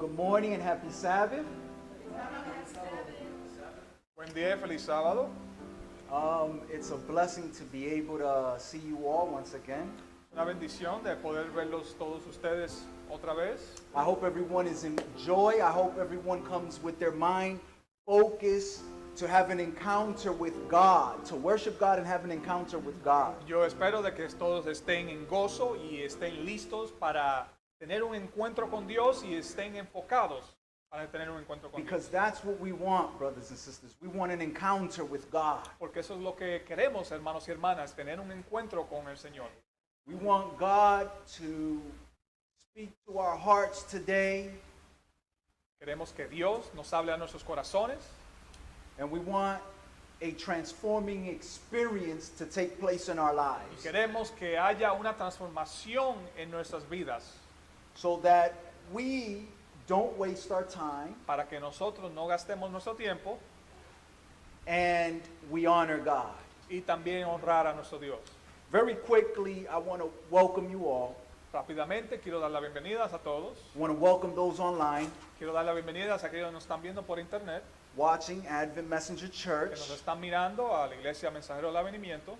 Good morning and happy Sabbath. Buen día, feliz sábado. It's a blessing to be able to see you all once again. Una bendición de poder verlos todos ustedes otra vez. I hope everyone is in joy. I hope everyone comes with their mind focused to have an encounter with God, to worship God and have an encounter with God. Yo espero de que todos estén en gozo y estén listos para tener un encuentro con Dios y estén enfocados para tener un encuentro con Dios. Because that's what we want, brothers and sisters. We want an encounter with God. Porque eso es lo que queremos, hermanos y hermanas, tener un encuentro con el Señor. We want God to speak to our hearts today. Queremos que Dios nos hable a nuestros corazones. And we want a transforming experience to take place in our Y lives queremos que haya una transformación en nuestras vidas so that we don't waste our time para que nosotros no gastemos nuestro tiempo and we honor God. y también honrar a nuestro Dios. Very quickly, I want to welcome you all. Rápidamente quiero dar las bienvenidas a todos. I want to welcome those online Quiero dar las bienvenidas a aquellos que nos están viendo por internet, watching Advent Messenger que Church. nos están mirando a la Iglesia Mensajero del Avenimiento.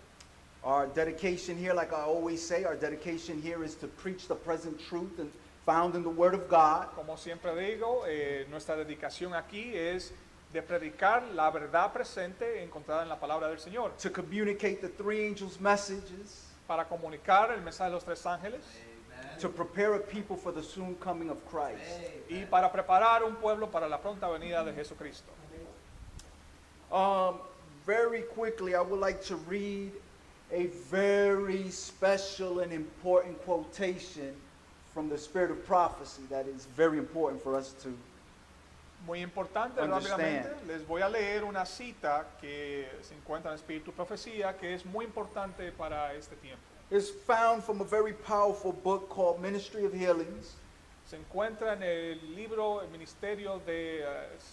Our dedication here, like I always say, our dedication here is to preach the present truth and found in the Word of God. Como siempre digo, nuestra dedicación aquí es de predicar la verdad presente encontrada en la palabra del Señor, To communicate the three angels' messages, para comunicar el mensaje de los tres ángeles to prepare a people for the soon coming of Christ. y para preparar un pueblo para la pronta venida de Jesucristo. Very quickly, I would like to read a very special and important quotation from the Spirit of Prophecy that is very important for us to. Muy importante, Understand. rápidamente, les voy a leer una cita que se encuentra en Espíritu y Profecía, que es muy importante para este tiempo. It's found from a very powerful book called Ministry of Healings. Se encuentra en el libro El Ministerio de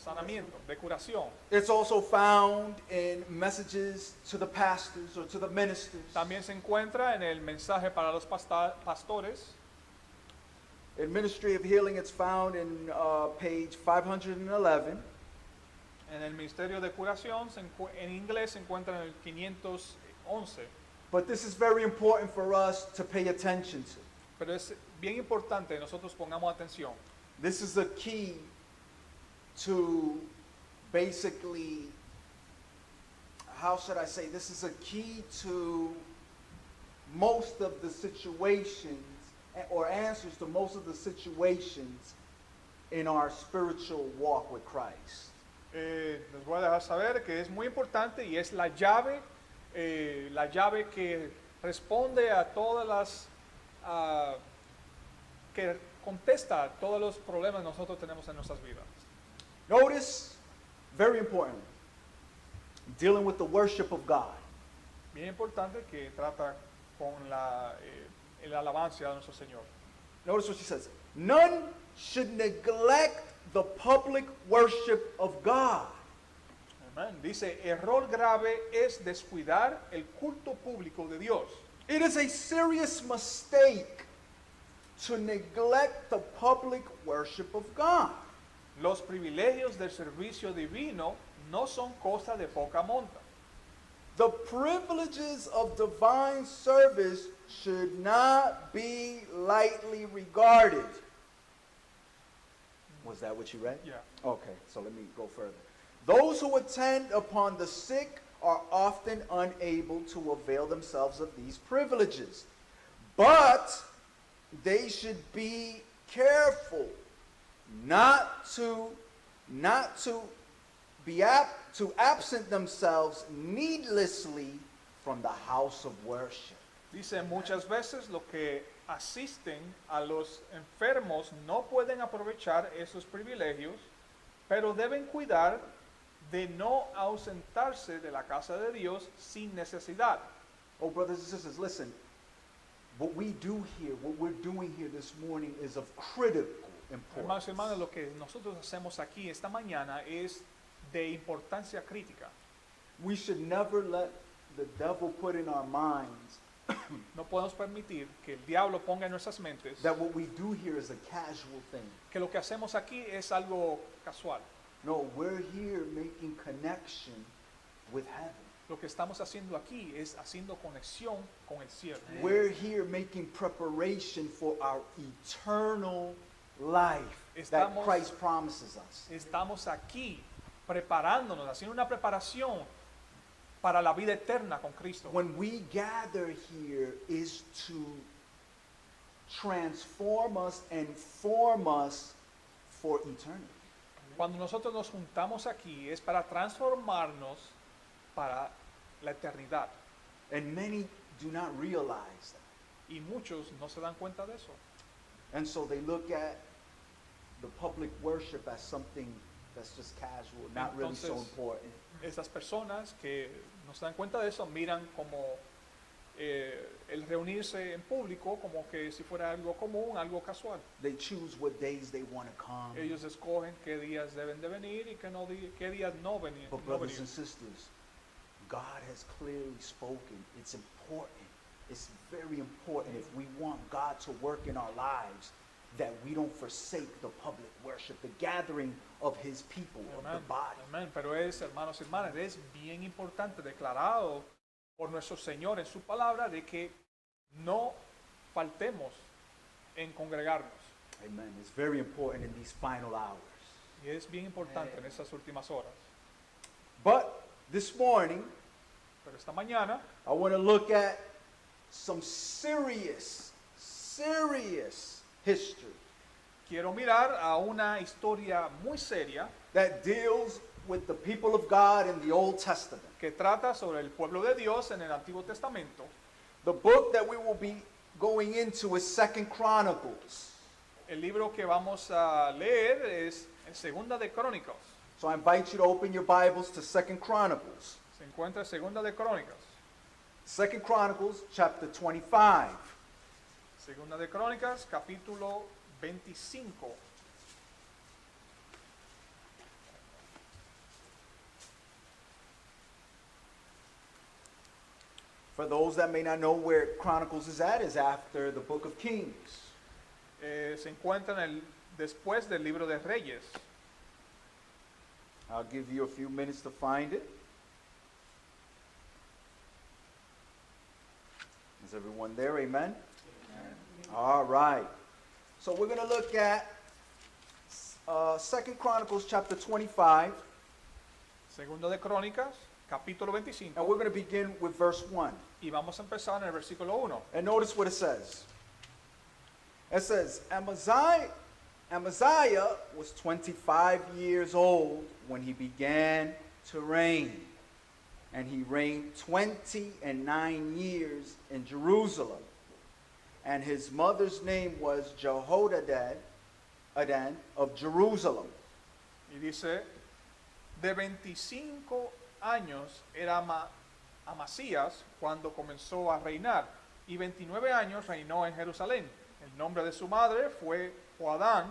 Sanamiento, de Curación. It's also found in messages to the pastors or to the ministers. También se encuentra en el mensaje para los pastores. In Ministry of Healing, it's found in page 511. En el Ministerio de Curación, en inglés se encuentra en el 511. But this is very important for us to pay attention to. Pero es bien importante que nosotros pongamos atención. This is a key to basically, how should I say, this is a key to most of the situations or answers to most of the situations in our spiritual walk with Christ. Les voy a dejar saber que es muy importante y es la llave que responde a todas las, que contesta a todos los problemas que nosotros tenemos en nuestras vidas. Notice, very important, dealing with the worship of God. Bien importante que trata con el alabanza a nuestro Señor. Notice what she says. None should neglect the public worship of God. Amén. Dice, error grave es descuidar el culto público de Dios. It is a serious mistake to neglect the public worship of God. Los privilegios del servicio divino no son cosa de poca monta. The privileges of divine service should not be lightly regarded. Was that what you read? Yeah. Okay, so let me go further. Those who attend upon the sick are often unable to avail themselves of these privileges. But they should be careful not to absent themselves needlessly from the house of worship. Dice, muchas veces los que asisten a los enfermos no pueden aprovechar esos privilegios, pero deben cuidar de no ausentarse de la casa de Dios sin necesidad. Oh, brothers and sisters, listen. What we do here, what we're doing here this morning is of critical Hermanos importance. y hermanas, lo que nosotros hacemos aquí esta mañana es de importancia crítica. We should never let the devil put in our minds No podemos permitir que el diablo ponga en nuestras mentes that what we do here is a casual thing. que lo que hacemos aquí es algo casual. No, we're here making connection with heaven. Lo que estamos haciendo aquí es haciendo conexión con el cielo. We're here making preparation for our eternal life that Estamos- Christ promises us. Estamos aquí preparándonos, haciendo una preparación para la vida eterna con Cristo. When we gather here is to transform us and form us for eternity. Cuando nosotros nos juntamos aquí es para transformarnos para la eternidad. And many do not realize that. Y muchos no se dan cuenta de eso. And so they look at the public worship as something that's just casual, not really so Entonces- important. Esas personas que no se dan cuenta de eso miran como el reunirse en público como que si fuera algo común, algo casual. They choose what days they want to come. Ellos escogen qué días deben de venir y qué días no venir. But no brothers venir. and sisters, God has clearly spoken. It's important. It's very important if we want God to work in our lives that we don't forsake the public worship, the gathering of his people, of the Amén, body. amén. Pero es, hermanos y hermanas, es bien importante, declarado por nuestro Señor en su palabra, de que no faltemos en congregarnos. Amen. It's very important in these final hours. Y es bien importante en estas últimas horas. But this morning, Pero esta mañana I want to look at some serious history quiero mirar a una historia muy seria that deals with the people of God in the Old Testament. que trata sobre el pueblo de Dios en el Antiguo Testamento. The book that we will be going into is 2 Chronicles. El libro que vamos a leer es en Segunda de Crónicas. So I invite you to open your Bibles to 2 Chronicles. Se encuentra en Segunda de Crónicas. 2 Chronicles chapter 25. Segunda de Crónicas, capítulo 25. For those that may not know where Chronicles is at, is after the book of Kings. Se encuentra después del libro de Reyes. I'll give you a few minutes to find it. Is everyone there? Amen? All right. So we're going to look at 2 Chronicles chapter 25, Segunda de Crónicas, capítulo 25. and we're going to begin with verse 1. Y vamos a empezar en el versículo 1. And notice what it says. It says, Amaziah was 25 years old when he began to reign. And he reigned 29 years in Jerusalem. And his mother's name was Jehoadad of Jerusalem. Y dice, de 25 años era Amasías cuando comenzó a reinar, y 29 años reinó en Jerusalén. El nombre de su madre fue Joadán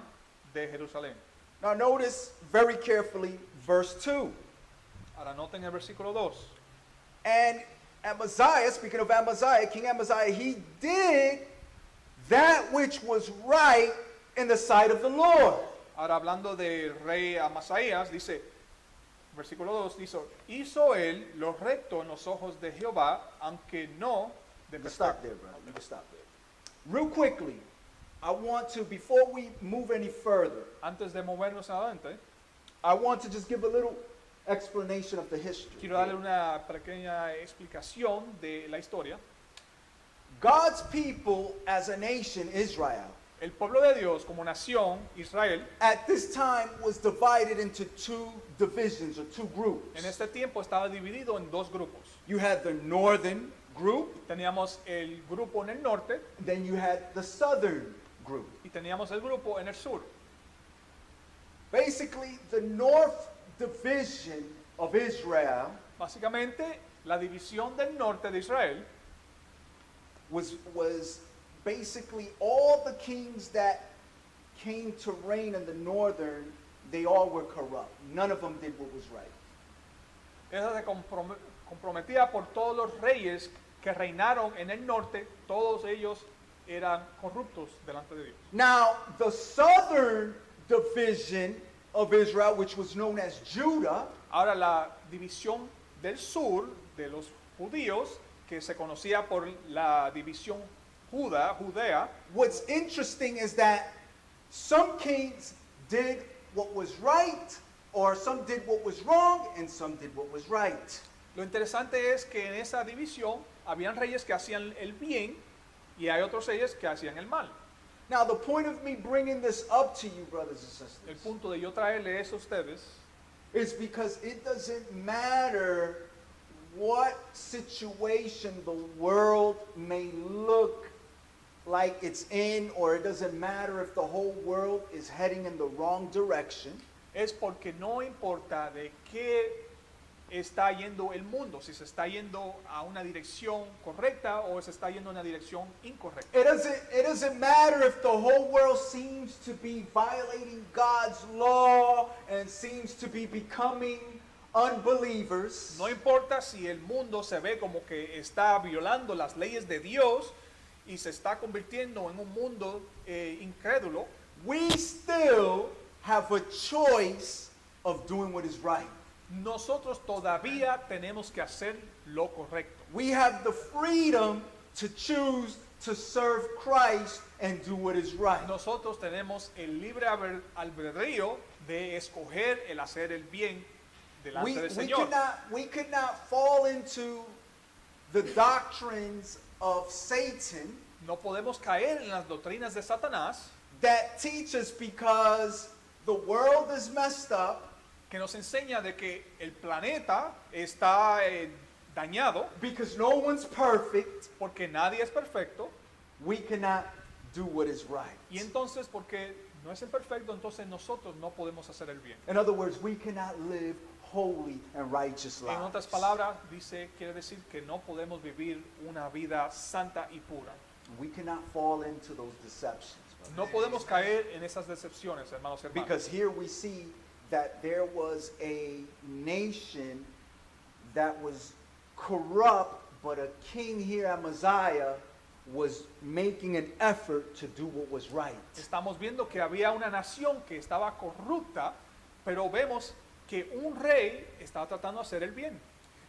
de Jerusalén. Now notice very carefully verse 2. Ahora noten el versículo 2. And Amaziah, speaking of Amaziah, King Amaziah, he did that which was right in the sight of the Lord. Ahora hablando del rey Amasías, dice, versículo 2, hizo él lo recto en los ojos de Jehová, aunque no de You can pecar. stop there, brother. You can stop there. Real quickly, I want to, before we move any further, Antes de movernos adelante, I want to just give a little explanation of the history. quiero darle una pequeña explicación de la historia. God's people as a nation, Israel, El pueblo de Dios como nación, Israel, at this time was divided into two divisions or two groups. en este tiempo estaba dividido en dos grupos. You had the northern group, Teníamos el grupo en el norte then you had the southern group. y teníamos el grupo en el sur. Basically, the north division of Israel Básicamente, la división del norte de Israel was basically all the kings that came to reign in the northern, they all were corrupt. None of them did what was right. era comprometida por todos los reyes que reinaron en el norte, todos ellos eran corruptos delante de Dios. Now, the southern division of Israel, which was known as Judah, Ahora la división del sur de los judíos, que se conocía por la división Judea, what's interesting is that some kings did what was right, or some did what was wrong, and some did what was right. lo interesante es que en esa división habían reyes que hacían el bien y hay otros reyes que hacían el mal. Now, the point of me bringing this up to you, brothers and El sisters, punto de yo traerle eso a ustedes is because it doesn't matter what situation the world may look like it's in, or it doesn't matter if the whole world is heading in the wrong direction. es porque no importa de qué está yendo el mundo, si se está yendo a una dirección correcta o se está yendo a una dirección incorrecta. It doesn't matter if the whole world seems to be violating God's law and seems to be becoming unbelievers. No importa si el mundo se ve como que está violando las leyes de Dios y se está convirtiendo en un mundo incrédulo, We still have a choice of doing what is right. nosotros todavía tenemos que hacer lo correcto. We have the freedom to choose to serve Christ and do what is right. Nosotros tenemos el libre albedrío de escoger el hacer el bien delante del Señor. We could not fall into the doctrines of Satan No podemos caer en las doctrinas de Satanás that teach us because the world is messed up, que nos enseña de que el planeta está dañado because no one's perfect, porque nadie es perfecto we cannot do what is right. y entonces porque no es imperfecto, entonces nosotros no podemos hacer el bien. In other words, we cannot live holy and righteous En otras lives. palabras, quiere decir que no podemos vivir una vida santa y pura. We cannot fall into those deceptions. brother. No podemos caer en esas decepciones, hermanos y hermanas. Because here we see that there was a nation that was corrupt, but a king here, Amaziah, was making an effort to do what was right. Estamos viendo que había una nación que estaba corrupta, pero vemos que un rey estaba tratando de hacer el bien.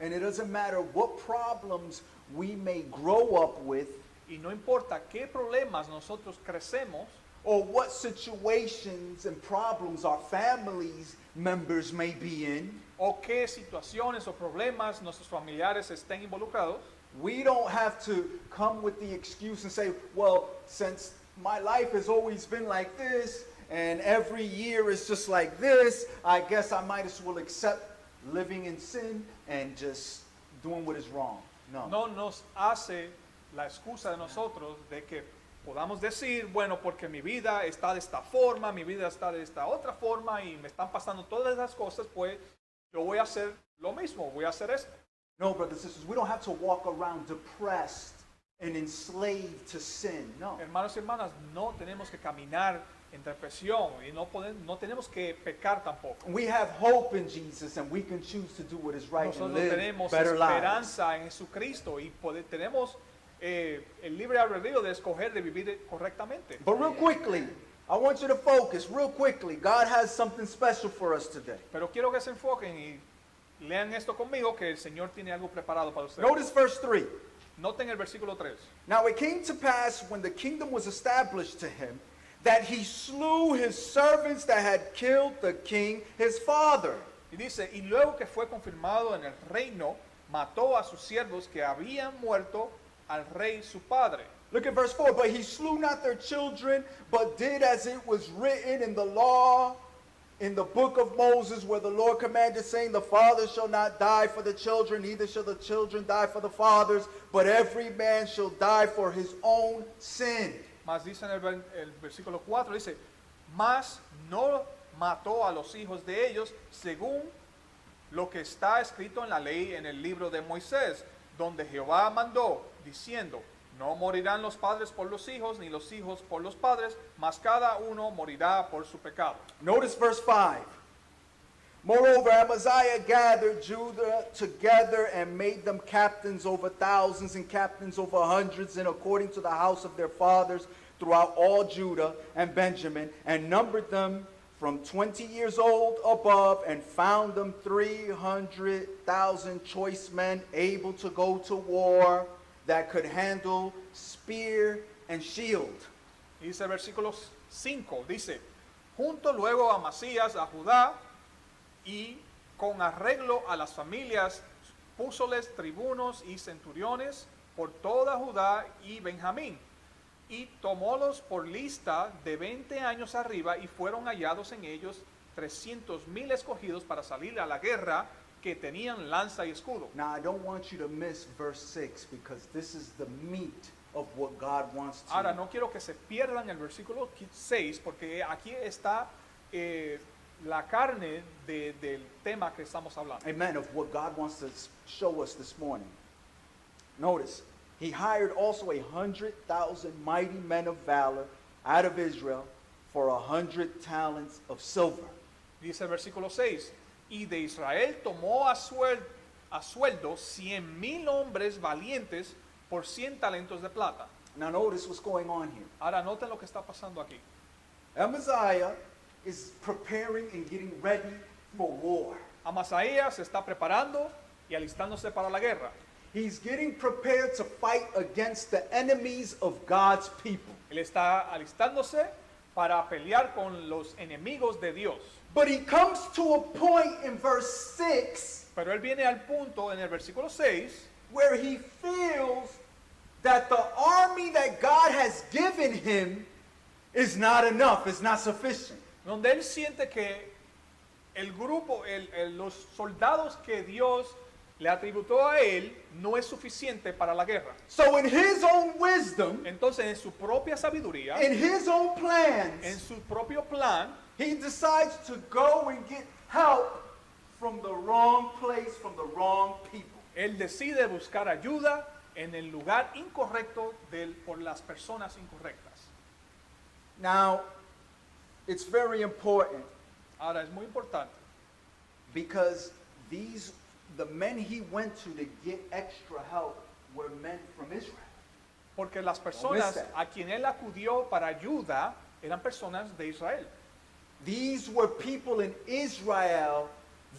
And it doesn't matter what problems we may grow up with, Y no importa qué problemas nosotros crecemos or what situations and problems our families members may be in, o qué situaciones o problemas nuestros familiares estén involucrados, we don't have to come with the excuse and say, well, since my life has always been like this, and every year is just like this, I guess I might as well accept living in sin and just doing what is wrong. No. no nos hace la excusa de nosotros de que podamos decir, bueno, porque mi vida está de esta forma, mi vida está de esta otra forma y me están pasando todas esas cosas, pues yo voy a hacer lo mismo, voy a hacer esto. No, brothers and sisters, we don't have to walk around depressed and enslaved to sin. No. Hermanos y hermanas, no tenemos que caminar en depresión y no tenemos que pecar tampoco. We have hope in Jesus and we can choose to do what is right and Nosotros live tenemos better lives. esperanza en Jesucristo y tenemos el libre albedrío de escoger de vivir correctamente. But real quickly, I want you to focus real quickly. God has something special for us today. Pero quiero que se enfoquen y lean esto conmigo, que el Señor tiene algo preparado para ustedes. Notice verse 3. Noten el versículo 3. Now it came to pass when the kingdom was established to him that he slew his servants that had killed the king his father. Y dice, y luego que fue confirmado en el reino, mató a sus siervos que habían muerto al rey su padre. Look at verse 4. But he slew not their children, but did as it was written in the law, in the book of Moses, where the Lord commanded, saying, the fathers shall not die for the children, neither shall the children die for the fathers, but every man shall die for his own sin. Mas dice en el versículo 4, dice, mas no mató a los hijos de ellos según lo que está escrito en la ley en el libro de Moisés, donde Jehová mandó, diciendo, no morirán los padres por los hijos, ni los hijos por los padres, mas cada uno morirá por su pecado. Notice verse 5. Moreover, Amaziah gathered Judah together and made them captains over thousands and captains over hundreds, and according to the house of their fathers throughout all Judah and Benjamin, and numbered them from 20 years old above, and found them 300,000 choice men able to go to war, that could handle spear and shield. Y dice el versículo 5, dice, junto luego a Amasías a Judá, y con arreglo a las familias púsoles tribunos y centuriones por toda Judá y Benjamín, y tomólos por lista de 20 años arriba, y fueron hallados en ellos 300,000 escogidos para salir a la guerra, que tenían lanza y escudo. Now, I don't want you to miss verse 6, because this is the meat of what God wants to. Ahora, no quiero que se pierdan el versículo 6, porque aquí está la carne del tema que estamos hablando. Amen, of what God wants to show us this morning. Notice, he hired also 100,000 mighty men of valor out of Israel for 100 talents of silver. Dice el versículo 6, y de Israel tomó a sueldo 100,000 hombres valientes por 100 talentos de plata. Now notice what's going on here. Ahora noten lo que está pasando aquí. Amaziah is preparing and getting ready for war. Amasaías se está preparando y alistándose para la guerra. He's getting prepared to fight against the enemies of God's people. Él está alistándose para pelear con los enemigos de Dios. But he comes to a point in verse 6 Pero él viene al punto en el versículo 6 where he feels that the army that God has given him is not enough, is not sufficient. donde él siente que el grupo, los soldados que Dios le atributó a él no es suficiente para la guerra. So in his own wisdom, Entonces, en su propia sabiduría, in his own en plans, su propio plan, he decides to go and get help from the wrong place, from the wrong people. él decide buscar ayuda en el lugar incorrecto por las personas incorrectas. Now, it's very important Ahora, es muy importante, because the men he went to get extra help were men from Israel. porque las miss personas that. a quien él acudió para ayuda eran personas de Israel. These were people in Israel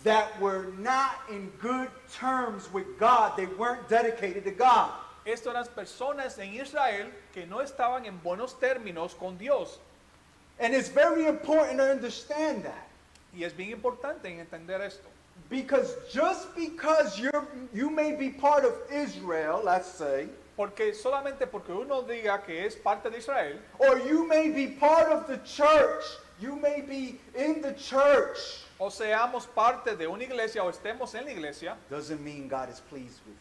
that were not in good terms with God. They weren't dedicated to God. Estas eran personas en Israel que no estaban en buenos términos con Dios. And it's very important to understand that. Y es bien importante en entender esto. Because just because you may be part of Israel, let's say, Porque solamente porque uno diga que es parte de Israel, or you may be part of the church, you may be in the church, o seamos parte de una iglesia o estemos en la iglesia, doesn't mean God is pleased with you.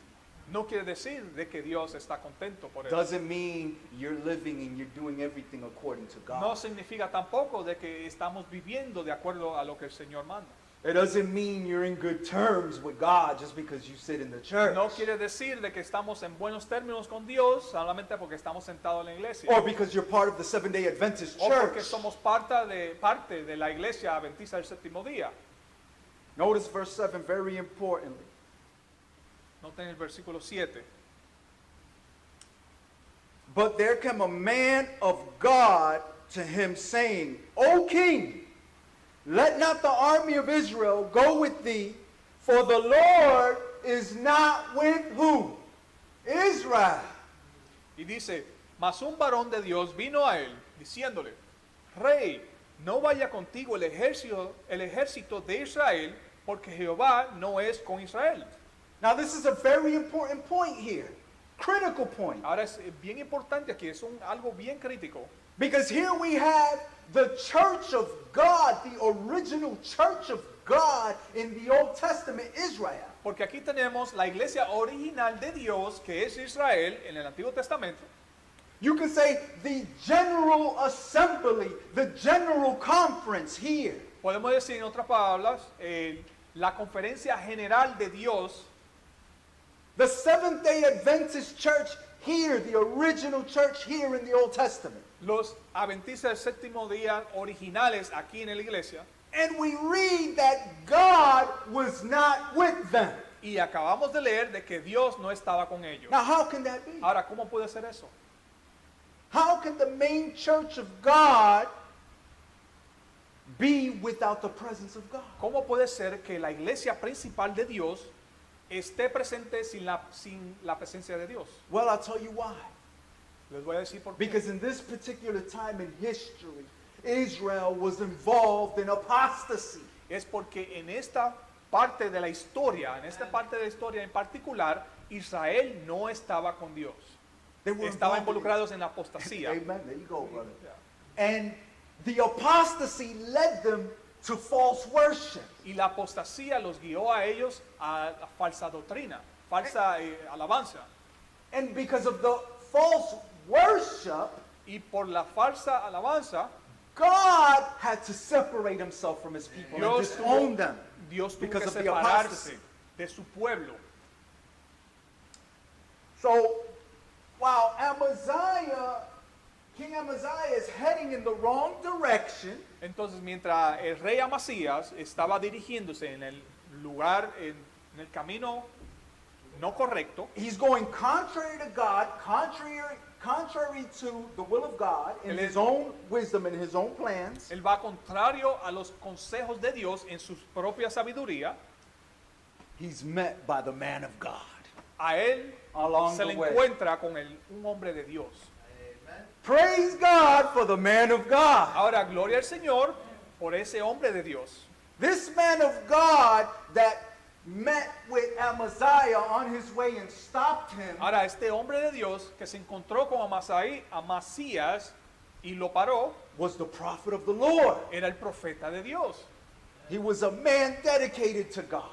no quiere decir de que Dios está contento por él. Doesn't mean you're living and you're doing everything according to God. No significa tampoco de que estamos viviendo de acuerdo a lo que el Señor manda. It doesn't mean you're in good terms with God just because you sit in the church. No quiere decir de que estamos en buenos términos con Dios solamente porque estamos sentados en la iglesia. Or because you're part of the Seventh-day Adventist O porque church. somos parte de la iglesia adventista del séptimo día. Notice verse 7 very importantly. Noten el versículo 7. But there came a man of God to him, saying, O king, let not the army of Israel go with thee, for the Lord is not with who? Israel. Y dice, mas un varón de Dios vino a él, diciéndole, Rey, no vaya contigo el ejército de Israel, porque Jehová no es con Israel. Now this is a very important point here. Critical point. Ahora es bien importante aquí, es algo bien crítico. Because here we have the church of God, the original church of God in the Old Testament, Israel. Porque aquí tenemos la iglesia original de Dios, que es Israel, en el Antiguo Testamento. You can say the general assembly, the general conference here. Podemos decir en otras palabras, la conferencia general de Dios, The Seventh-day Adventist church here, the original church here in the Old Testament. los adventistas del séptimo día originales aquí en la iglesia, And we read that God was not with them. Y acabamos de leer de que Dios no estaba con ellos. Now, how can that be? Ahora, ¿cómo puede ser eso? How can the main church of God be without the presence of God? ¿Cómo puede ser que la iglesia principal de Dios esté presente sin la presencia de Dios? Well, I'll tell you why. Les voy a decir por qué. Because in this particular time in history, Israel was involved in apostasy. Es porque en esta parte de la historia, en particular, Israel no estaba con Dios. They were Estaban involved involucrados en la apostasía. Amen. There you go, brother. Yeah. And the apostasy led them to false worship. Y la apostasía los guió a ellos a la falsa doctrina, falsa alabanza. And because of the false worship, Y por la falsa alabanza, God had to separate himself from his people and Dios disown them. Dios tuvo Because que of the separarse apostasy. de su pueblo. So while King Amaziah is heading in the wrong direction, Entonces, mientras el rey Amasías estaba dirigiéndose en el lugar, en el camino no correcto, he's going contrary to God, contrary to the will of God, in his own wisdom and his own plans. él va contrario a los consejos de Dios en su propia sabiduría. He's met by the man of God. A él Along se the le way. encuentra con un hombre de Dios. Praise God for the man of God. Ahora, gloria al Señor por ese hombre de Dios. This man of God that met with Amaziah on his way and stopped him Ahora, este hombre de Dios que se encontró con Amasías y lo paró, was the prophet of the Lord. era el profeta de Dios. He was a man dedicated to God.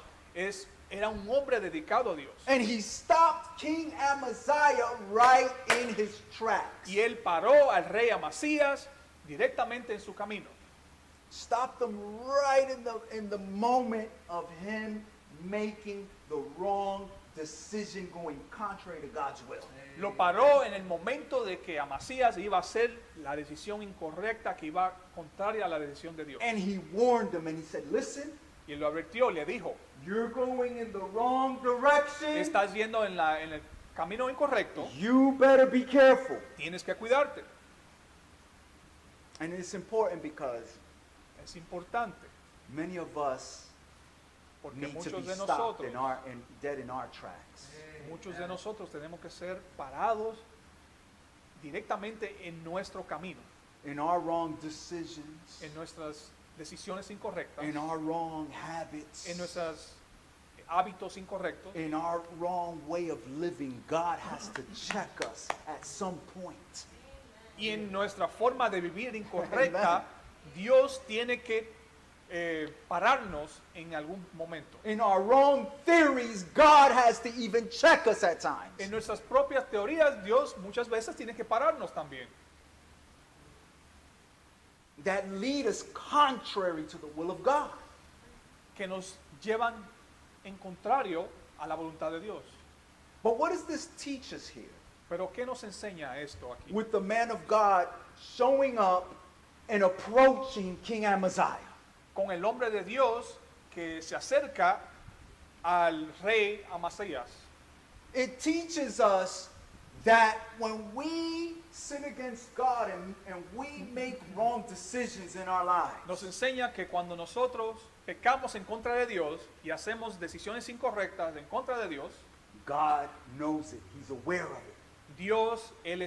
Era un hombre dedicado a Dios. And he stopped King Amaziah right in his tracks. Y él paró al rey Amasías directamente en su camino. Stopped him right in the moment of him making the wrong decision going contrary to God's will. Lo paró en el momento de que Amasías iba a hacer la decisión incorrecta, que iba contraria a la decisión de Dios. And he warned him and he said, listen, Y él lo advirtió, le dijo, you're going in the wrong direction. estás yendo en el camino incorrecto, You better be careful. tienes que cuidarte. And it's important because Es importante, many of us porque need to be muchos de stopped nosotros, dead in our tracks. muchos de nosotros tenemos que ser parados directamente en nuestro camino, In our wrong decisions, en nuestras decisiones incorrectas, in our wrong habits, en nuestros hábitos incorrectos, in our wrong way of living. God has to check us at some point. y en nuestra forma de vivir incorrecta, Dios tiene que pararnos en algún momento. In our wrong theories, God has to even check us at times. En nuestras propias teorías, Dios muchas veces tiene que pararnos también, That lead us contrary to the will of God. que nos llevan en contrario a la voluntad de Dios. But what does this teach us here? Pero ¿qué nos enseña esto aquí? With the man of God showing up and approaching King Amaziah. Con el hombre de Dios que se acerca al rey Amasías. It teaches us that when we sin against God and we make wrong decisions in our lives, Nos enseña que cuando nosotros pecamos en contra de Dios y hacemos decisiones incorrectas en contra de Dios, God knows it. He's aware of it. Dios, Él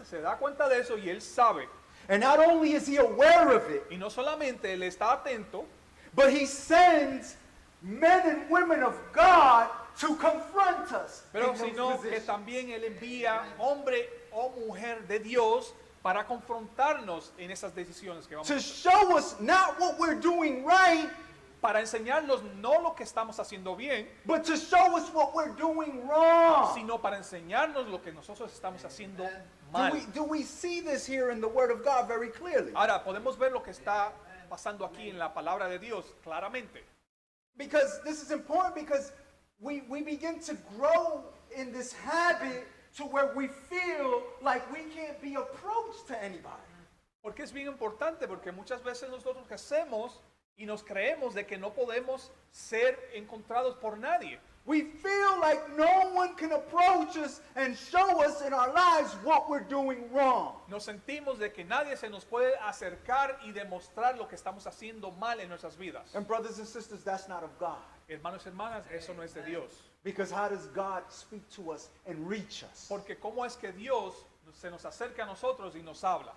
se da cuenta de eso y Él sabe. And not only is he aware of it, Y no solamente Él está atento, but he sends men and women of God to confront us. pero in those sino que positions. también Él envía hombre o mujer de Dios para confrontarnos en esas decisiones que vamos a To hacer. show us not what we're doing right, Para enseñarnos no lo que estamos haciendo bien, but to show us what we're doing wrong. sino para enseñarnos lo que nosotros estamos haciendo Do mal. do we see this here in the Word of God very clearly? Ahora, podemos ver lo que está pasando aquí en la palabra de Dios claramente. Because this is important because we begin to grow in this habit to where we feel like we can't be approached to anybody. Porque es bien importante, porque muchas veces nosotros crecemos Y nos creemos de que no podemos ser encontrados por nadie. We feel like no one can approach us and show us in our lives what we're doing wrong. Nos sentimos de que nadie se nos puede acercar y demostrar lo que estamos haciendo mal en nuestras vidas. And brothers and sisters, that's not of God. Hermanos y hermanas, eso no es de Dios. Because how does God speak to us and reach us? Porque ¿cómo es que Dios se nos acerca a nosotros y nos habla?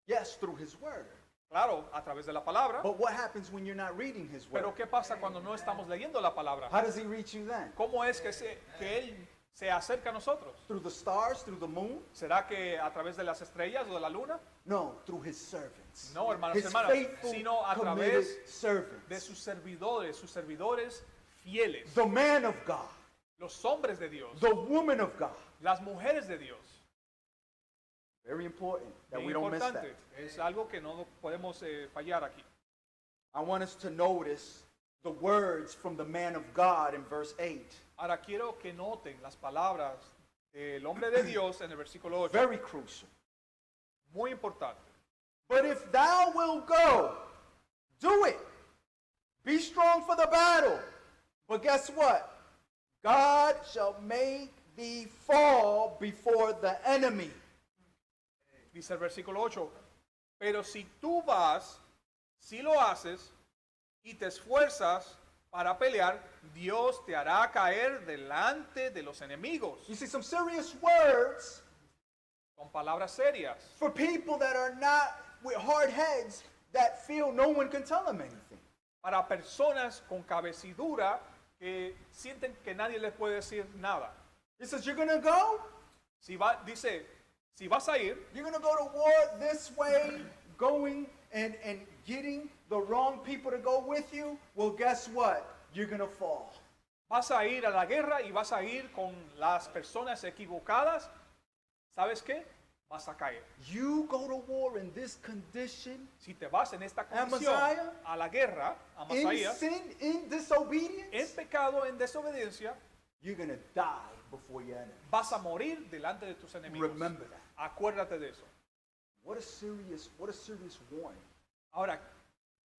Yes, through His Word. Claro, a través de la palabra. But what happens when you're not reading His Word? Pero ¿qué pasa cuando no estamos leyendo la palabra? How does He reach you then? ¿Cómo es que Él se acerca a nosotros? Through the stars, through the moon? ¿Será que a través de las estrellas o de la luna? No, through His servants. No, hermanos y His hermanas, faithful, sino a committed través de servants. sus servidores fieles, The man of God, los hombres de Dios, the woman of God. las mujeres de Dios. Very important that Bien we don't miss that. importante, es algo que no podemos fallar aquí. I want us to notice the words from the man of God in verse 8. Ahora quiero que noten las palabras del hombre de Dios en el versículo 8. Very crucial. Muy importante. But if thou wilt go, do it. Be strong for the battle. But guess what? God shall make thee fall before the enemy. Dice el versículo 8. Pero si tú vas, si lo haces y te esfuerzas para pelear, Dios te hará caer delante de los enemigos. You see some serious words Con palabras serias. for people that are not with hard heads that feel no one can tell them anything. Para personas con cabecidura que sienten que nadie les puede decir nada. He says, you're going to go? Dice, si vas a ir, You're going to go to war this way, going and getting the wrong people to go with you? Well, guess what? You're going to fall. vas a ir a la guerra y vas a ir con las personas equivocadas, ¿sabes qué? Vas a caer. You go to war in this condition, Si te vas en esta condición Amaziah, a la guerra, a in Amaziah, sin, in disobedience, en pecado, en desobediencia, you're going to die before your enemy. vas a morir delante de tus enemigos. Remember that. Acuérdate de eso. What a serious warning. Ahora,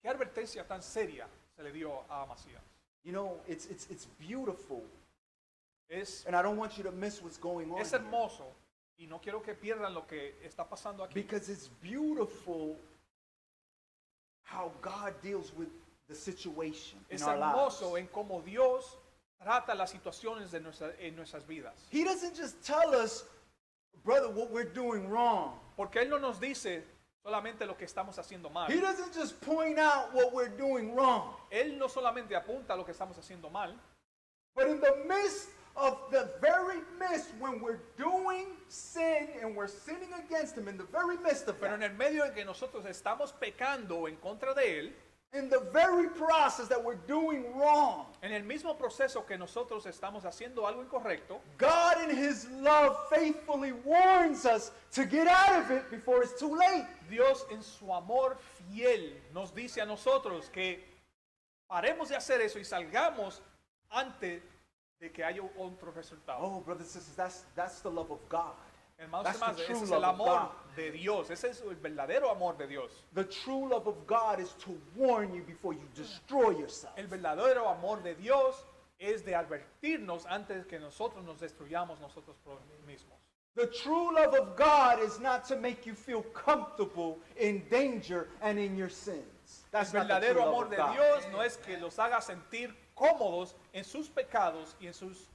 ¿qué advertencia tan seria se le dio a Amasías? You know, it's beautiful, Es and I don't want you to miss what's going on Es here, hermoso y no quiero que pierdan lo que está pasando aquí. because it's beautiful how God deals with the situation in Es our hermoso lives. en cómo Dios trata las situaciones de en nuestras vidas. He doesn't just tell us, brother, what we're doing wrong. Porque Él no nos dice solamente lo que estamos haciendo mal. He doesn't just point out what we're doing wrong. Él no solamente apunta lo que estamos haciendo mal, But in the midst of the very midst when we're doing sin and we're sinning against Him, in the very midst of pero en that, el medio en que nosotros estamos pecando en contra de Él, in the very process that we're doing wrong, en el mismo proceso que nosotros estamos haciendo algo incorrecto, God in His love faithfully warns us to get out of it before it's too late. Dios en su amor fiel nos dice a nosotros que paremos de hacer eso y salgamos antes de que haya otro resultado. Oh, brothers and sisters, that's the love of God. Hermanos y That's the hermanas, true ese es love el of amor God. de Dios, ese es el verdadero amor de Dios. The true love of God is to warn you before you destroy yourself. El verdadero amor de Dios es de advertirnos antes que nosotros nos destruyamos nosotros mismos. The true love of God is not to make you feel comfortable in danger and in your sins. That's El not the true verdadero love amor of de God. Dios no es que los haga sentir cómodos en sus pecados y en sus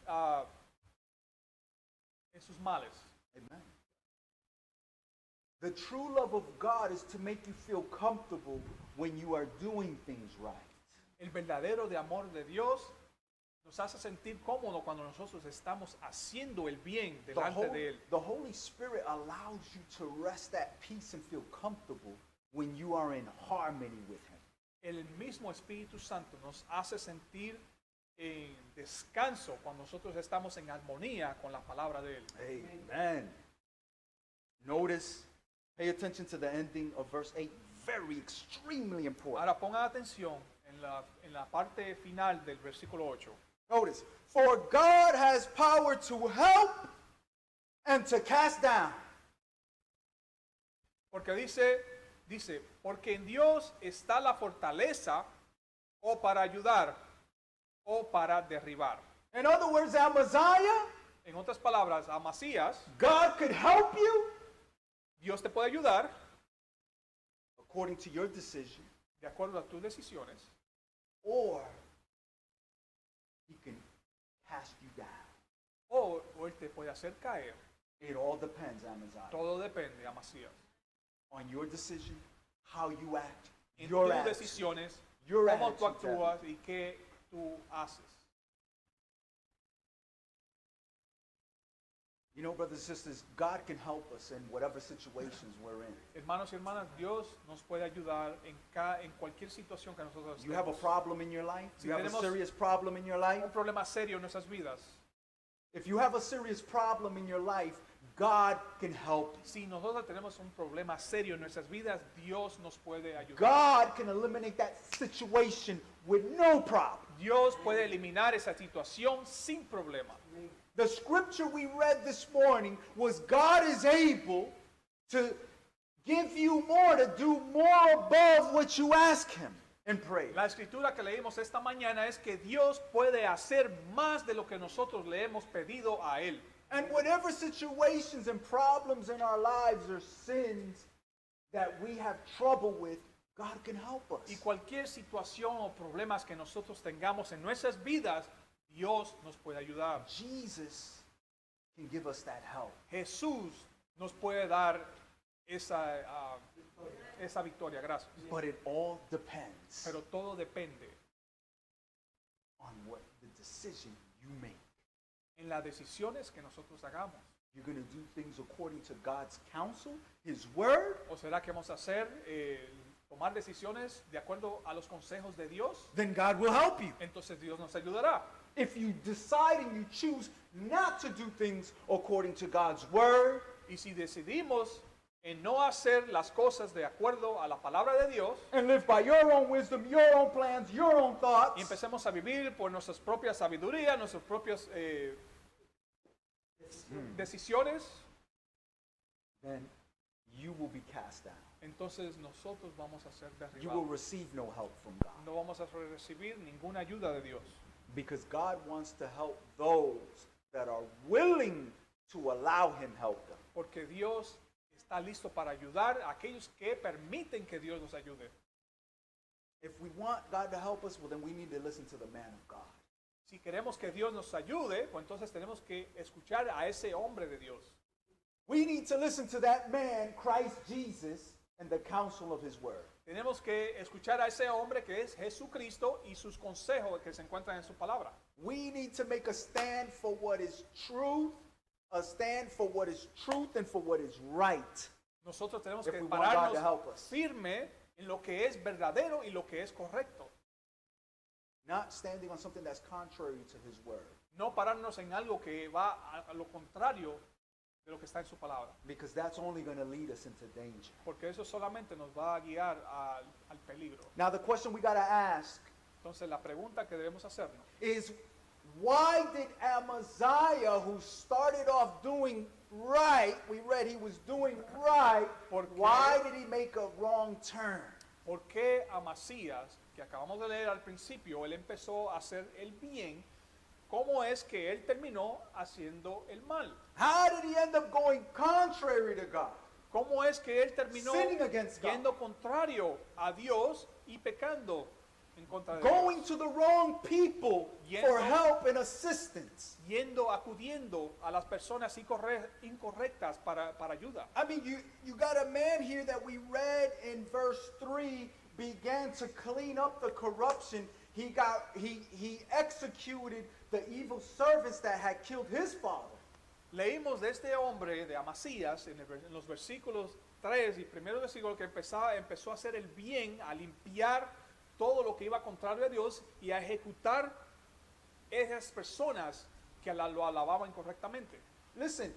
males. Amen. The true love of God is to make you feel comfortable when you are doing things right. El verdadero de amor de Dios nos hace sentir cómodos cuando nosotros estamos haciendo el bien delante de Él. The Holy Spirit allows you to rest at peace and feel comfortable when you are in harmony with Him. El mismo Espíritu Santo nos hace sentir en descanso cuando nosotros estamos en armonía con la palabra de Él. Amen. Notice, pay attention to the ending of verse 8. Very extremely important. Ahora pongan atención en la parte final del versículo 8. Notice, for God has power to help and to cast down. Porque dice, porque en Dios está la fortaleza o para ayudar, o para derribar. In other words, Amaziah, En otras palabras, Amasías, God could help you Dios te puede ayudar according to your decision, de acuerdo a tus decisiones, or he can cast you down. o Él te puede hacer caer. It all depends, Amaziah, Todo depende, Amasías. on your decision, how you act, En your tus attitude. decisiones, Your cómo tú attitude, actúas y qué tú haces. You know, brothers and sisters, God can help us in whatever situations we're in. Hermanos y hermanas, Dios nos puede ayudar en cualquier situación que nosotros You have a estemos. problem in your life? Si You have a tenemos- serious problem in your life? Un problema serio en nuestras vidas. If you have a serious problem in your life, God can help you. Si nosotros tenemos un problema serio en nuestras vidas, Dios nos puede ayudar. God can eliminate that situation with no problem. Dios puede eliminar esa situación sin problema. The scripture we read this morning was God is able to give you more, to do more above what you ask him in prayer. La escritura que leímos esta mañana es que Dios puede hacer más de lo que nosotros le hemos pedido a Él. And whatever situations and problems in our lives or sins that we have trouble with, God can help us. Y cualquier situación o problemas que nosotros tengamos en nuestras vidas, Dios nos puede ayudar. Jesus can give us that help. Jesús nos puede dar esa victoria, gracias. But it all depends Pero todo depende on what the decision you make. en las decisiones que nosotros hagamos. You're going to do things according to God's counsel, His word, ¿O será que vamos a hacer, tomar decisiones de acuerdo a los consejos de Dios? then God will help you. Entonces Dios nos ayudará. If you decide and you choose not to do things according to God's word, Y si decidimos en no hacer las cosas de acuerdo a la palabra de Dios and live by your own wisdom, your own plans, your own y thoughts, empecemos a vivir por nuestras propias sabiduría, nuestras propias decisiones, then you will be cast down. entonces nosotros vamos a ser You will derribados. receive no help from God. No vamos a recibir ninguna ayuda de Dios. Because God wants to help those that are willing to allow Him help them. Porque Dios está listo para ayudar a aquellos que permiten que Dios nos ayude. If we want God to help us, well, then we need to listen to the man of God. Si queremos que Dios nos ayude, pues entonces tenemos que escuchar a ese hombre de Dios. We need to listen to that man, Christ Jesus, and the counsel of His word. Tenemos que escuchar a ese hombre que es Jesucristo y sus consejos que se encuentran en su palabra. We need to make a stand for what is truth, a stand for what is truth and for what is right. Nosotros tenemos If que we want God to help pararnos us. firme en lo que es verdadero y lo que es correcto. Not standing on something that's contrary to His word. No pararnos en algo que va a lo contrario de lo que está en su palabra. Because that's only going to lead us into danger. Porque eso solamente nos va a guiar al peligro. Now, the question we got to ask Entonces la pregunta que debemos hacernos is, why did Amaziah, who started off doing right, we read he was doing right, why did he make a wrong turn? ¿por qué Amasías, que acabamos de leer al principio, él empezó a hacer el bien? ¿Cómo es que él terminó haciendo el mal? How did he end up going contrary to God? ¿Cómo es que él terminó Sinning against God. yendo contrario a Dios y pecando en contra de Going Dios? to the wrong people for help and assistance. Acudiendo a las personas incorrectas para ayuda. I mean, you got a man here that we read in verse 3 began to clean up the corruption. He executed the evil servants that had killed his father. Leímos de este hombre, de Amasías, en los versículos 3 y primeros versículos que empezó a hacer el bien, a limpiar todo lo que iba contrario a Dios y a ejecutar esas personas que lo alababan correctamente. Listen,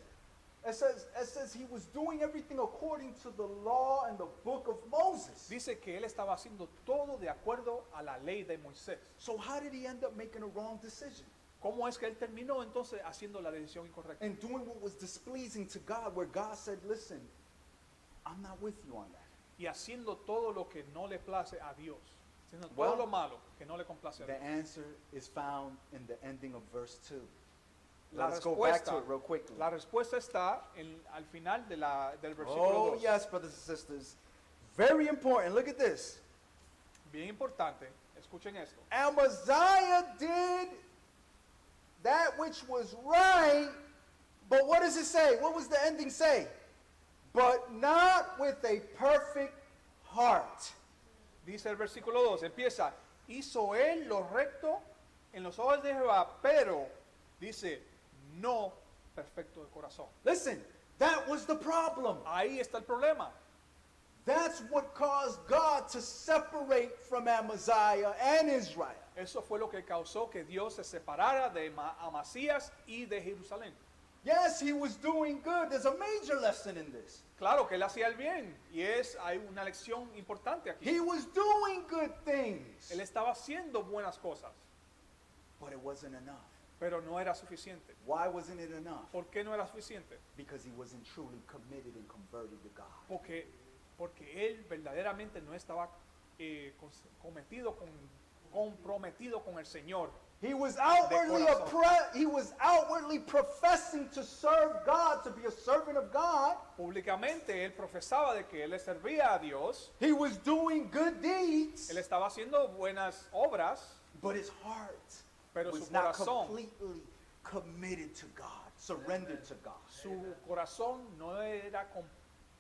it says he was doing everything according to the law and the book of Moses. Dice que él estaba haciendo todo de acuerdo a la ley de Moisés. So how did he end up making a wrong decision? ¿Cómo es que él terminó entonces haciendo la decisión incorrecta? And doing what was displeasing to God, where God said, listen, I'm not with you on that. Y haciendo todo lo que no le place a Dios. Haciendo Well, todo lo malo que no le complace a The Dios. answer is found in the ending of verse 2. La Let's go back to respuesta, it real quickly. la respuesta está al final del versículo Oh, 2. yes, brothers and sisters. Very important. Look at this. Bien importante, escuchen esto. Amaziah did that which was right, but what does it say? What was the ending say? But not with a perfect heart. Dice el versículo 2, empieza, hizo él lo recto en los ojos de Jehová, pero, dice, no perfecto de corazón. Listen, that was the problem. Ahí está el problema. That's what caused God to separate from Amaziah and Israel. Eso fue lo que causó que Dios se separara de Amasías y de Jerusalén. Yes, he was doing good. There's a major lesson in this. Claro que él hacía el bien y hay una lección importante aquí. He was doing good things, Él estaba haciendo buenas cosas, but it wasn't enough. pero no era suficiente. Why wasn't it enough? ¿Por qué no era suficiente? Because he wasn't truly committed and converted to God. Porque él verdaderamente no estaba comprometido con el Señor. He was outwardly corazón. he was outwardly professing to serve God, to be a servant of God. Públicamente él profesaba de que él le servía a Dios, He was doing good deeds, él estaba haciendo buenas obras, but his heart pero was su not corazón, completely committed to God, surrendered to God. su corazón no era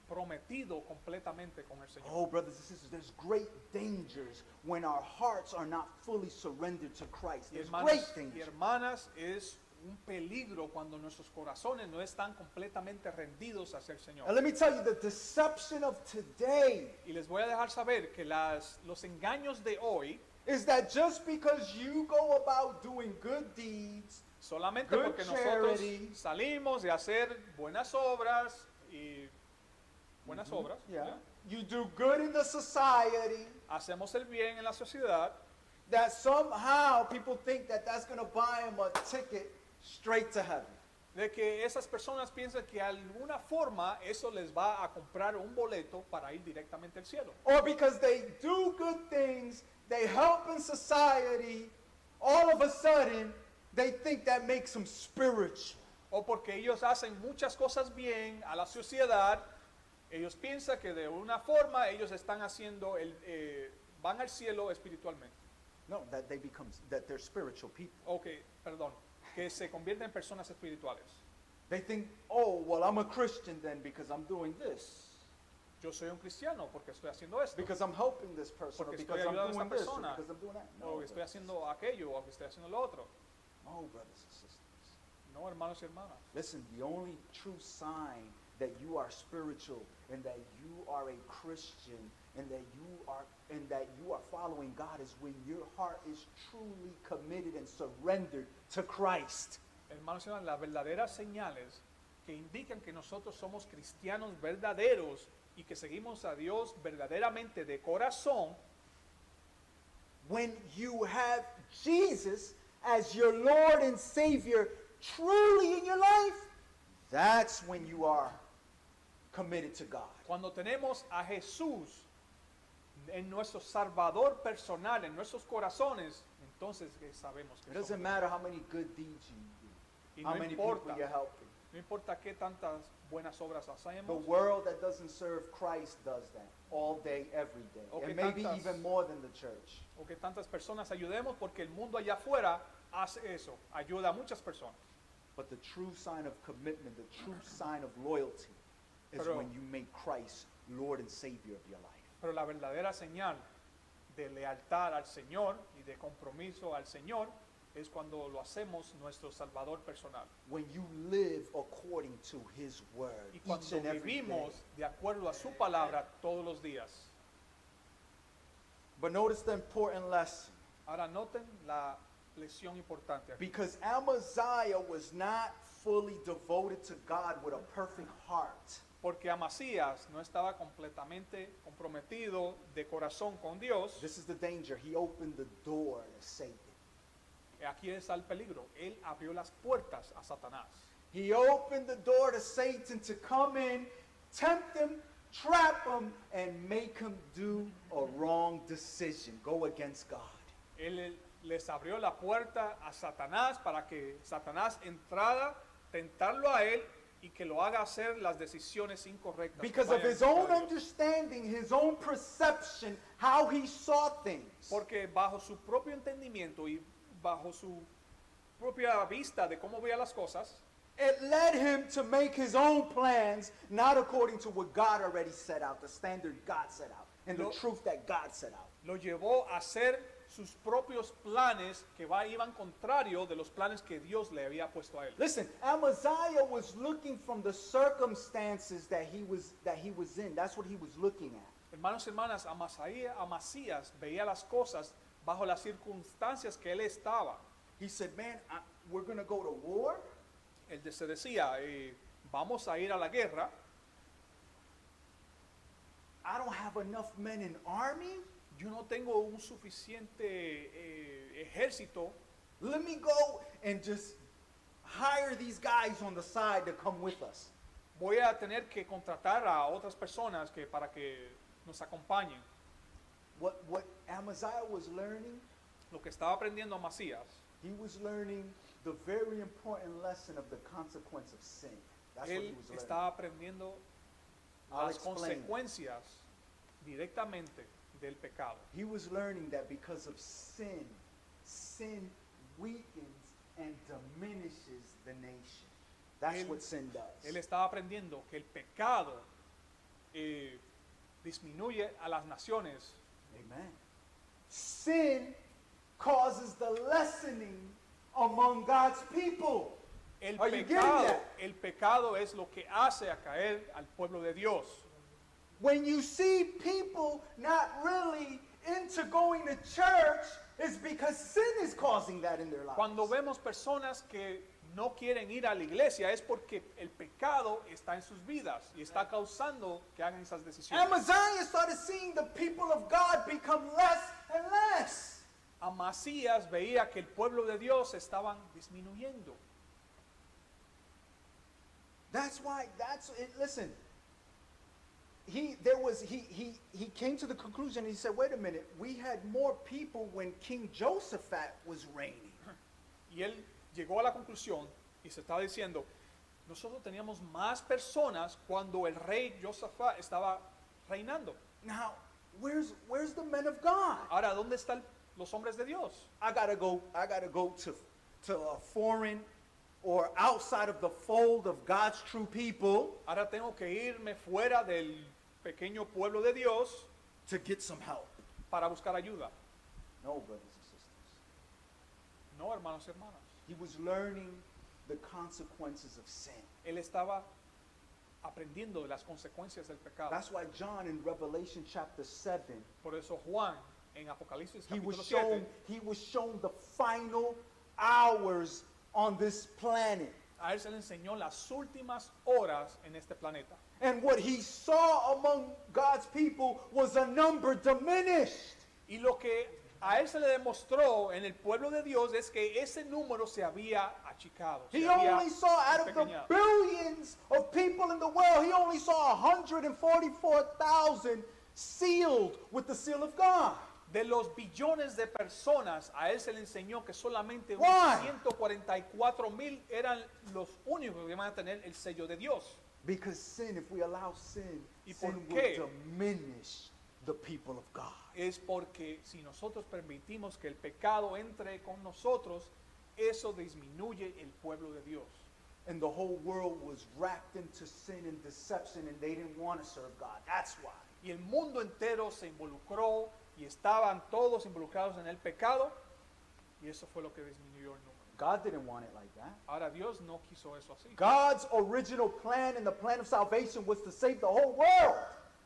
comprometido completamente con el Señor. Oh, brothers and sisters, there's great dangers when our hearts are not fully surrendered to Christ. Y There's hermanos great y danger. hermanas, es un peligro cuando nuestros corazones no están completamente rendidos hacia el And Señor. let me tell you, the deception of today Y les voy a dejar saber que los engaños de hoy, is that just because you go about doing good deeds, solamente Good porque nosotros charity. salimos de hacer buenas obras y buenas obras, yeah, ¿ya? you do good in the society, Hacemos el bien en la sociedad, that somehow people think that that's going to buy them a ticket straight to heaven. de que esas personas piensan que de alguna forma eso les va a comprar un boleto para ir directamente al cielo. Or because they do good things, they help in society, all of a sudden they think that makes them spiritual. O porque ellos hacen muchas cosas bien a la sociedad, ellos piensan que de una forma ellos están haciendo van al cielo espiritualmente. No, that they're spiritual people. Ok, perdón, que se convierten en personas espirituales. They think, oh, well, I'm a Christian then because I'm doing this, Yo soy un cristiano porque estoy haciendo esto, because I'm helping this person, or porque because estoy I'm ayudando a doing esta this, or persona, because I'm doing that. o No, estoy haciendo aquello, o estoy haciendo lo otro. no, brothers and sisters. No, hermanos y hermanas. Listen, the only true sign that you are spiritual and that you are a Christian and that you are following God is when your heart is truly committed and surrendered to Christ. Hermanos y hermanas, las verdaderas señales que indican que nosotros somos cristianos verdaderos y que seguimos a Dios verdaderamente de corazón, When you have Jesus as your Lord and Savior truly in your life, that's when you are committed to God. cuando tenemos a Jesús en nuestro Salvador personal, en nuestros corazones, entonces sabemos que It doesn't somos. matter how many good deeds you Y do, how no many importa. people you're helping. No importa qué tantas buenas obras The hacemos, world that doesn't serve Christ does that all day, every day, Okay, and maybe tantas- even more than the church. o que tantas personas ayudemos, porque el mundo allá afuera hace eso, ayuda a muchas personas. But the true sign of commitment, the true sign of loyalty, is Pero- when you make Christ Lord and Savior of your life. Pero la verdadera señal de lealtad al Señor y de compromiso al Señor es cuando lo hacemos nuestro Salvador personal. When you live according to His word Y each cuando and every vivimos day. de acuerdo a su palabra todos los días. But notice the important lesson. Ahora noten la lección importante aquí. Because Amaziah was not fully devoted to God with a perfect heart. Porque Amasías no estaba completamente comprometido de corazón con Dios. This is the danger. He opened the door to Satan. Aquí está el peligro. Él abrió las puertas a Satanás. He opened the door to Satan to come in, tempt him trap him, and make him do a wrong decision, go against God. Él les abrió la puerta a Satanás para que Satanás entrara, tentarlo a él y que lo haga hacer las decisiones incorrectas. que Because of vayan his contra own Dios. understanding, his own perception, how he saw things. Porque bajo su propio entendimiento y bajo su propia vista de cómo veía las cosas, It led him to make his own plans, not according to what God already set out, the standard God set out, and the No. truth that God set out. lo llevó a hacer sus propios planes que iban contrario de los planes que Dios le había puesto a él. Listen, Amaziah was looking from the circumstances that he was in. That's what he was looking at. Hermanos y hermanas, Amasías veía las cosas bajo las circunstancias que él estaba. He said, man, we're going to go to war. Él se decía, vamos a ir a la guerra, I don't have enough men in army. yo no tengo un suficiente ejército, Let me go and just hire these guys on the side to come with us. voy a tener que contratar a otras personas para que nos acompañen. What Amaziah was learning, Lo que estaba aprendiendo Amasías, he was learning the very important lesson of the consequence of sin. That's what he él was learning. estaba aprendiendo I'll las explain. consecuencias directamente del pecado. He was learning that because of sin, sin weakens and diminishes the nation. That's what sin does. Él estaba aprendiendo que el pecado disminuye a las naciones. Amen. Sin causes the lessening among God's people. Are you getting that? El pecado es lo que hace a caer al pueblo de Dios. When you see people not really into going to church, it's because sin is causing that in their lives. Cuando vemos personas que no quieren ir a la iglesia es porque el pecado está en sus vidas y está causando que hagan esas decisiones. Amaziah started seeing the people of God become less and less. Amasías veía que el pueblo de Dios estaban disminuyendo. That's why, listen, he came to the conclusion, he said, wait a minute, we had more people when King Josaphat was reigning. Y él llegó a la conclusión y se estaba diciendo, nosotros teníamos más personas cuando el rey Josafat estaba reinando. Now, where's the men of God? Ahora, ¿dónde están los hombres de Dios? I gotta go to a foreign or outside of the fold of God's true people Ahora tengo que irme fuera del pequeño pueblo de Dios to get some help. para buscar ayuda. No, brothers and sisters. No, hermanos y hermanas. He was learning the consequences of sin. Él estaba aprendiendo de las consecuencias del pecado. That's why John in Revelation chapter 7, Por eso Juan en Apocalipsis he capítulo was 7, shown the final hours on this planet. a él se le enseñó las últimas horas en este planeta. And what he saw among God's people was a number diminished. Y lo que a él se le demostró en el pueblo de Dios es que ese número se había achicado. Se He había only saw, out of the empequeñado. billions of people in the world, he only saw 144,000 sealed with the seal of God. De los billones de personas, a él se le enseñó que solamente Why? 144,000 eran los únicos que iban a tener el sello de Dios. Because sin, if we allow sin, ¿Y por sin qué? will diminish the people of God. Es porque si nosotros permitimos que el pecado entre con nosotros, eso disminuye el pueblo de Dios. And the whole world was wrapped into sin and deception, and they didn't want to serve God. That's why. Y el mundo entero se involucró y estaban todos involucrados en el pecado, y eso fue lo que disminuyó el número. God didn't want it like that. Ahora Dios no quiso eso así. God's original plan and the plan of salvation was to save the whole world.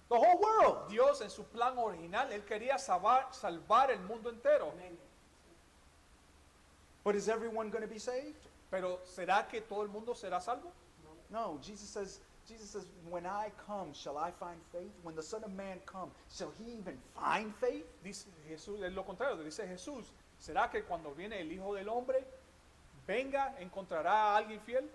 The whole world. Dios en su plan original, Él quería salvar el mundo entero. But is everyone going to be saved? Pero ¿será que todo el mundo será salvo? No, Jesus says, when I come, shall I find faith? When the Son of Man come, shall he even find faith? Dice Jesús, es lo contrario, dice Jesús, ¿será que cuando viene el Hijo del Hombre, venga, encontrará a alguien fiel?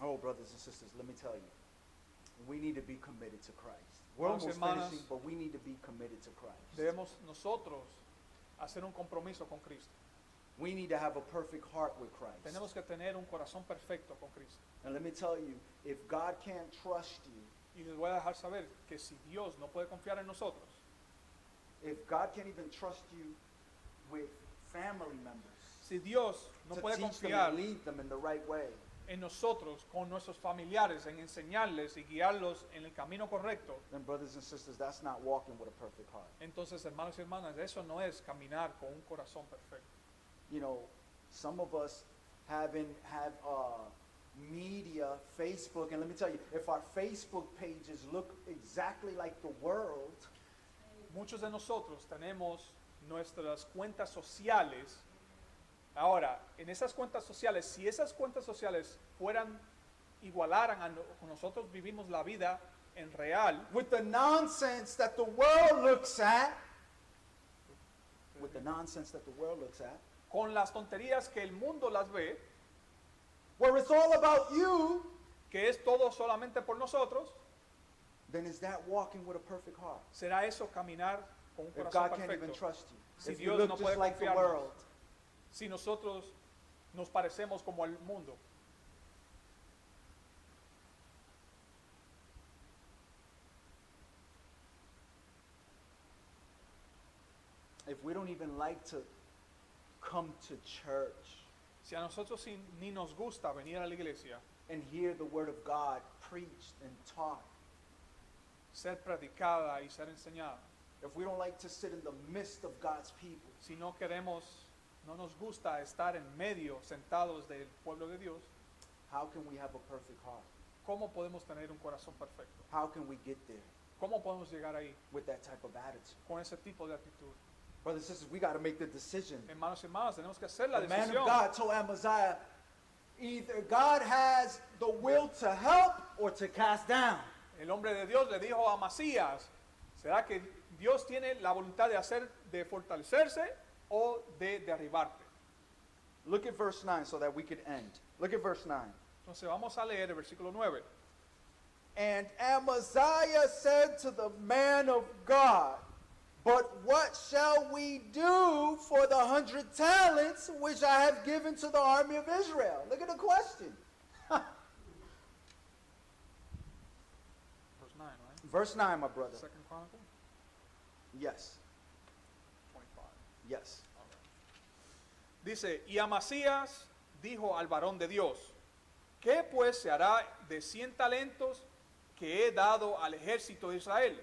Oh, brothers and sisters, let me tell you, we need to be committed to Christ. We're Hermanos y almost hermanas, finishing, but we need to be committed to Christ. Debemos nosotros hacer un compromiso con Cristo. We need to have a perfect heart with Christ. Tenemos que tener un corazón perfecto con Cristo. And let me tell you, if God can't trust you, Y les voy a dejar saber que si Dios no puede confiar en nosotros, if God can't even trust you with family members, si Dios no to puede teach them confiar and lead them in the right way, en nosotros, con nuestros familiares, en enseñarles y guiarlos en el camino correcto, then brothers and sisters, that's not walking with a perfect heart. entonces, hermanos y hermanas, eso no es caminar con un corazón perfecto. You know, some of us have media, Facebook, and let me tell you, if our Facebook pages look exactly like the world, Muchos de nosotros tenemos nuestras cuentas sociales. Ahora, en esas cuentas sociales, si esas cuentas sociales igualaran a nosotros vivimos la vida en real, with the nonsense that the world looks at, con las tonterías que el mundo las ve, where it's all about you, que es todo solamente por nosotros, then is that walking with a perfect heart? ¿será eso caminar con un If corazón God can't even perfecto? trust you, Si if you Dios look no just puede like the confiarnos. world, Si nosotros nos parecemos como al mundo. if we don't even like to come to church Si a nosotros ni nos gusta venir a la iglesia, and hear the word of God preached and taught, ser predicada y ser enseñada, if we don't like to sit in the midst of God's people, si no nos gusta estar en medio, sentados del pueblo de Dios, how can we have a perfect heart? ¿cómo podemos tener un corazón perfecto? How can we get there ¿Cómo podemos llegar ahí with that type of attitude? con ese tipo de actitud? Brothers and sisters, we got to make the decision. Hermanos y hermanas, tenemos que hacer la The man of decisión. God told Amaziah, either God has the will to help or to cast down. El hombre de Dios le dijo a Amasías, ¿será que Dios tiene la voluntad de fortalecerse o de derribarte? Look at verse 9 so that we could end. Look at verse 9. Entonces vamos a leer el versículo 9. And Amaziah said to the man of God, but what shall we do for the 100 talents which I have given to the army of Israel? Look at the question. Verse 9, right? Verse 9, my brother. Second Chronicle Yes, 25. yes. Dice, y Amasías dijo al varón de Dios, ¿qué pues se hará de 100 talentos que he dado al ejército de Israel?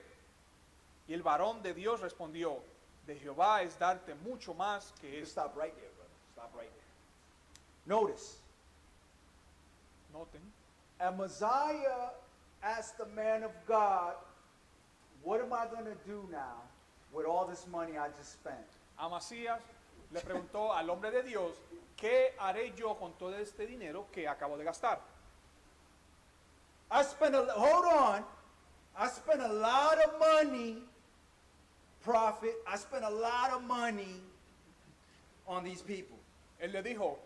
Y el varón de Dios respondió, de Jehová es darte mucho más que You esto. stop right there, brother. Stop right there. Notice, Noten, Amaziah asked the man of God, what am I going to do now with all this money I just spent? Amasías le preguntó al hombre de Dios, ¿qué haré yo con todo este dinero que acabo de gastar? I spent a lot of money, prophet. I spent a lot of money on these people. Él le dijo,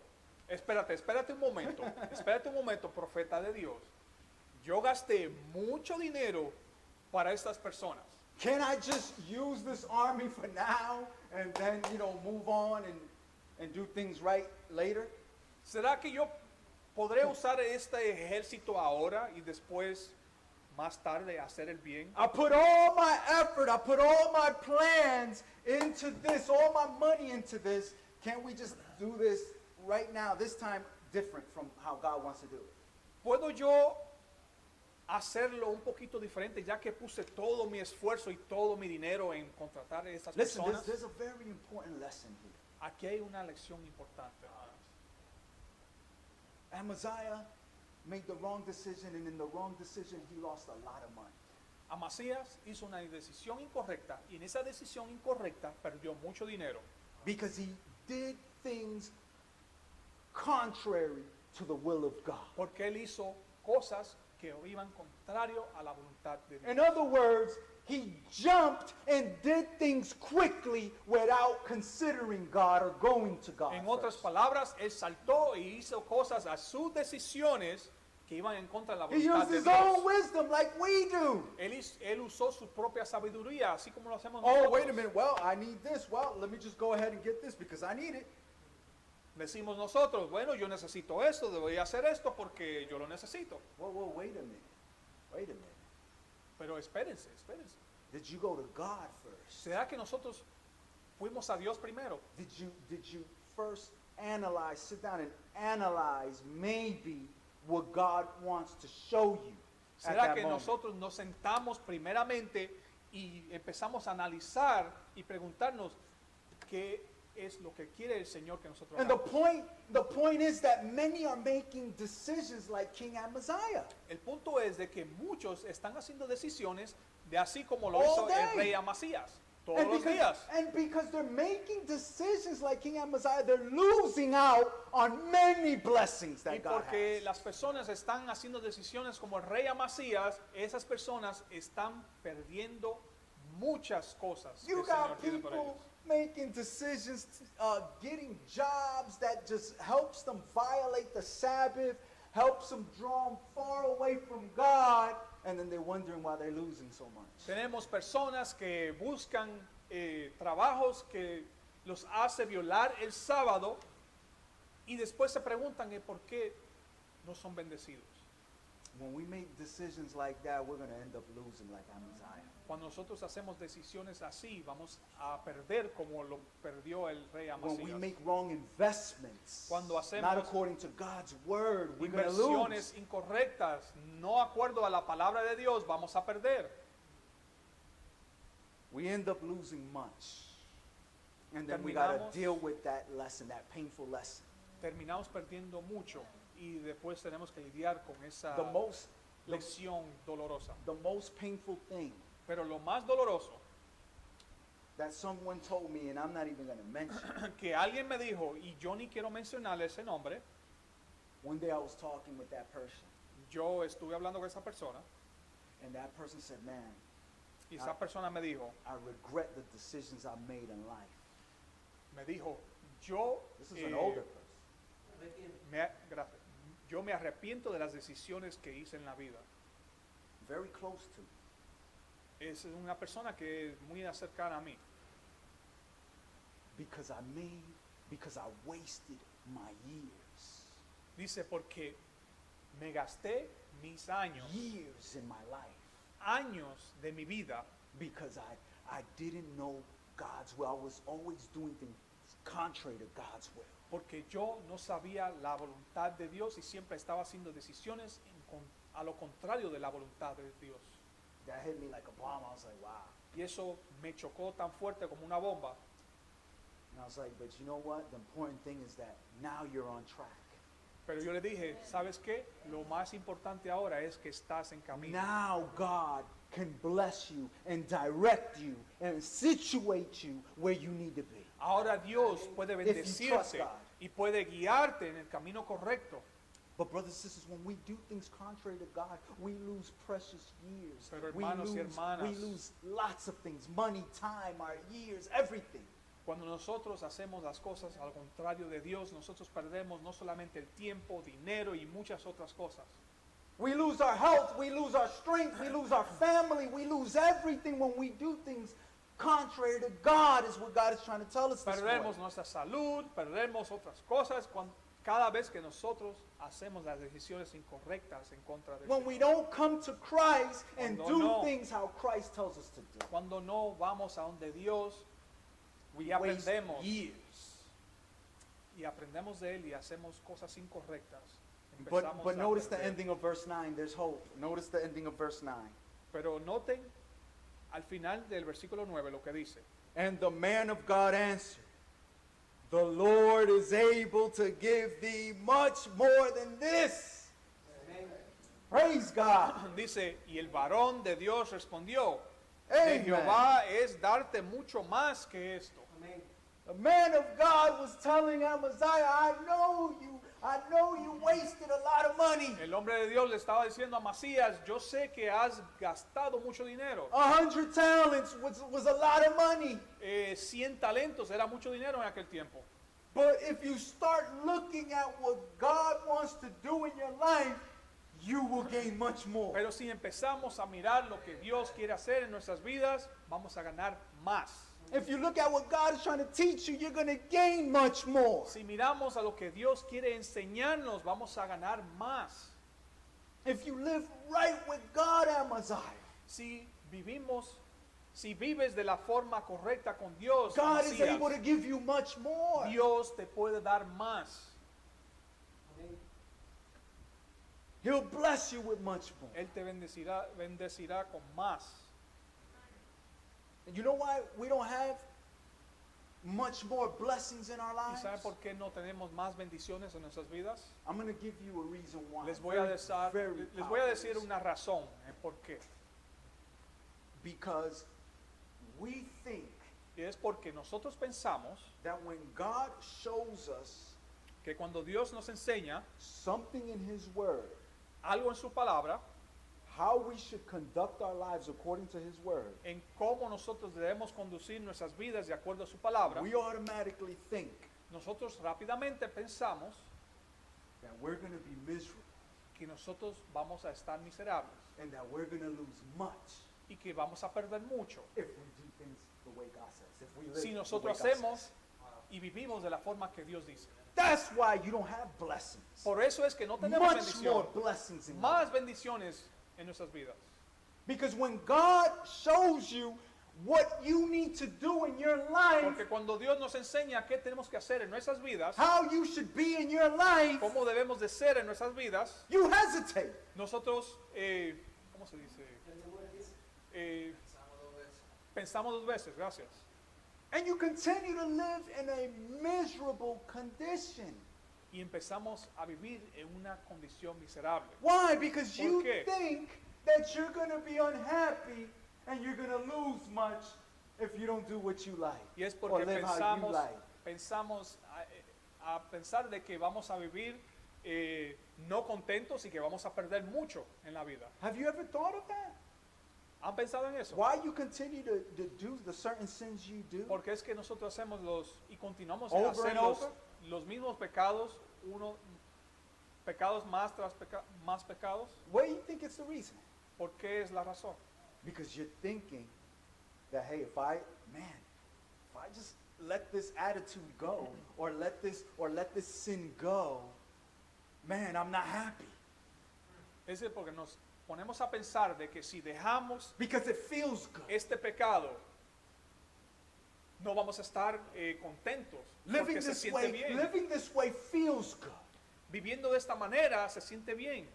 espérate un momento, profeta de Dios. Yo gasté mucho dinero para estas personas. Can I just use this army for now and then, move on and do things right later? ¿Será que yo podré usar este ejército ahora y después, más tarde, hacer el bien? I put all my effort, I put all my plans into this, all my money into this. Can't we just do this right now, this time different from how God wants to do it? ¿Puedo yo hacerlo un poquito diferente ya que puse todo mi esfuerzo y todo mi dinero en contratar a estas Listen, personas? there's a very important lesson here. Aquí hay una lección importante, hermanos. Amaziah made the wrong decision, and in the wrong decision, he lost a lot of money. Amasías hizo una decisión incorrecta y en esa decisión incorrecta perdió mucho dinero Because he did things contrary to the will of God. porque él hizo cosas que iban contrario a la voluntad de Dios. In other words, he jumped and did things quickly without considering God or going to God. En otras first. palabras, él saltó y hizo cosas a sus decisiones que iban en contra de la He voluntad used de his own Dios. wisdom like we do. Él usó su propia sabiduría, así como lo hacemos Oh, nosotros. wait a minute. Well, I need this. Well, let me just go ahead and get this because I need it. Decimos nosotros, bueno, yo necesito esto, debería hacer esto porque yo lo necesito. Whoa, wait a minute. Wait a minute. Pero espérense. Did you go to God first? ¿Será que nosotros fuimos a Dios primero? Did you first analyze, sit down and analyze maybe what God wants to show you at ¿Será that que moment? nosotros nos sentamos primeramente y empezamos a analizar y preguntarnos qué es lo que quiere el Señor que nosotros And the hagamos? point is that many are making decisions like King Amaziah. El punto es de que muchos están haciendo decisiones de así como lo All hizo day. el rey Amasías, todos los días. And because they're making decisions like King Amaziah, they're losing out on many blessings Y that God porque has. las personas están haciendo decisiones como el rey Amasías, esas personas están perdiendo muchas cosas que You el Señor got tiene para ellos. people making decisions, getting jobs that just helps them violate the Sabbath, helps them draw them far away from God, and then they're wondering why they're losing so much. Tenemos personas que buscan trabajos que los hace violar el sábado y después se preguntan por qué no son bendecidos. When we make decisions like that, we're going to end up losing like Amaziah. Cuando nosotros hacemos decisiones así, vamos a perder como lo perdió el rey When we Amasías. make wrong investments, Cuando hacemos not according to God's word, we're going to lose. Inversiones incorrectas, no acuerdo a la palabra de Dios, vamos a perder. We end up losing much. And then we got Terminamos- to deal with that lesson, that painful lesson. Terminamos perdiendo mucho y después tenemos que lidiar con esa The most lección dolorosa. the most painful thing Pero lo más doloroso that someone told me, and I'm not even going to mention it. que alguien me dijo, y yo ni quiero mencionarle ese nombre, One day I was talking with that person, yo estuve hablando con esa persona and that person said, man, y esa persona me dijo, I regret the decisions I made in life. yo, This is an older person. yo me arrepiento de las decisiones que hice en la vida. Very close to me. Es una persona que es muy cercana a mí. Because I wasted my years. Dice, porque me gasté mis años, Years in my life. años de mi vida, Because I didn't know God's will. I was always doing things contrary to God's will. porque yo no sabía la voluntad de Dios y siempre estaba haciendo decisiones a lo contrario de la voluntad de Dios. That hit me like a bomb. I was like, wow. Y eso me chocó tan fuerte como una bomba. And I was like, but you know what? The important thing is that now you're on track. Pero yo le dije, ¿sabes qué? Lo más importante ahora es que estás en camino. Now God can bless you and direct you and situate you where you need to be. Ahora Dios puede If you trust bendecirte God. y puede guiarte en el camino correcto. But brothers and sisters, when we do things contrary to God, we lose precious years. Pero we hermanos y hermanas, lose lots of things, money, time, our years, everything. cuando nosotros hacemos las cosas al contrario de Dios, nosotros perdemos no solamente el tiempo, dinero y muchas otras cosas. We lose our health, we lose our strength, we lose our family, we lose everything when we do things contrary to God, is what God is trying to tell us this morning. Perdemos nuestra salud, perdemos otras cosas cada vez que nosotros hacemos las decisiones incorrectas en contra de When Dios. we don't come to Christ and Cuando do no. things how Christ tells us to do. Cuando no vamos a donde Dios y Waste aprendemos years. y aprendemos de él y hacemos cosas incorrectas. But empezamos a notice the perder. ending of verse 9. There's hope. Notice the ending of verse 9. Pero noten al final del versículo 9 lo que dice. And the man of God answered, the Lord is able to give thee much more than this. Praise God. Dice, y el varón de Dios respondió, de Amen. Jehová es darte mucho más que esto. The man of God was telling Amaziah, I know you wasted a lot of money. El hombre de Dios le estaba diciendo a Masías, yo sé que has gastado mucho dinero. 100 talents was a lot of money. 100 talentos era mucho dinero en aquel tiempo. But if you start looking at what God wants to do in your life, you will gain much more. Pero si empezamos a mirar lo que Dios quiere hacer en nuestras vidas, vamos a ganar más. If you look at what God is trying to teach you, you're going to gain much more. Si miramos a lo que Dios quiere enseñarnos, vamos a ganar más. If you live right with God, Amaziah, Si vives de la forma correcta con Dios, God is Mesías, able to give you much more. Dios te puede dar más. He'll bless you with much more. Él te bendecirá con más. And you know why we don't have much more blessings in our ¿Y lives? saben por qué no tenemos más bendiciones en nuestras vidas? I'm going to give you a reason why. Les voy a decir powerful. una razón por qué. Because we think Y es porque nosotros pensamos that when God shows us que cuando Dios nos enseña something in His Word, algo en su palabra, how we should conduct our lives according to His Word, en cómo nosotros debemos conducir nuestras vidas de acuerdo a su palabra, we automatically think nosotros rápidamente pensamos that we're going to be miserable que nosotros vamos a estar miserables and that we're going to lose much y que vamos a perder mucho if we do things the way God says. If we live si the way nosotros God hacemos says. y vivimos de la forma que Dios dice. That's why you don't have blessings. Por eso es que no tenemos Much more bendición, blessings in más life. bendiciones en nuestras vidas. Because when God shows you what you need to do in your life, Porque cuando Dios nos enseña qué tenemos que hacer en nuestras vidas, how you should be in your life, cómo debemos de ser en nuestras vidas, you hesitate. nosotros, ¿cómo se dice? Pensamos dos veces, gracias. And you continue to live in a miserable condition. Y empezamos a vivir en una condición miserable. Why? Because ¿Por you qué? think that you're going to be unhappy and you're going to lose much if you don't do what you like Y es or porque live how you like. pensamos a pensar de que vamos a vivir no contentos y que vamos a perder mucho en la vida. Have you ever thought of that? ¿Han pensado en eso? Why you continue to do the certain sins you do? Porque es que nosotros hacemos y continuamos Over a hacer and over? los mismos pecados, pecados más tras más pecados. What do you think is the reason? ¿Por qué es la razón? Because you're thinking that, hey, if I just let this attitude go or let this sin go, man, I'm not happy. Es decir, porque nos ponemos a pensar de que si dejamos Because it feels good. este pecado, no vamos a estar contentos. Porque se siente bien. Living this way feels good. Viviendo de esta manera se siente bien.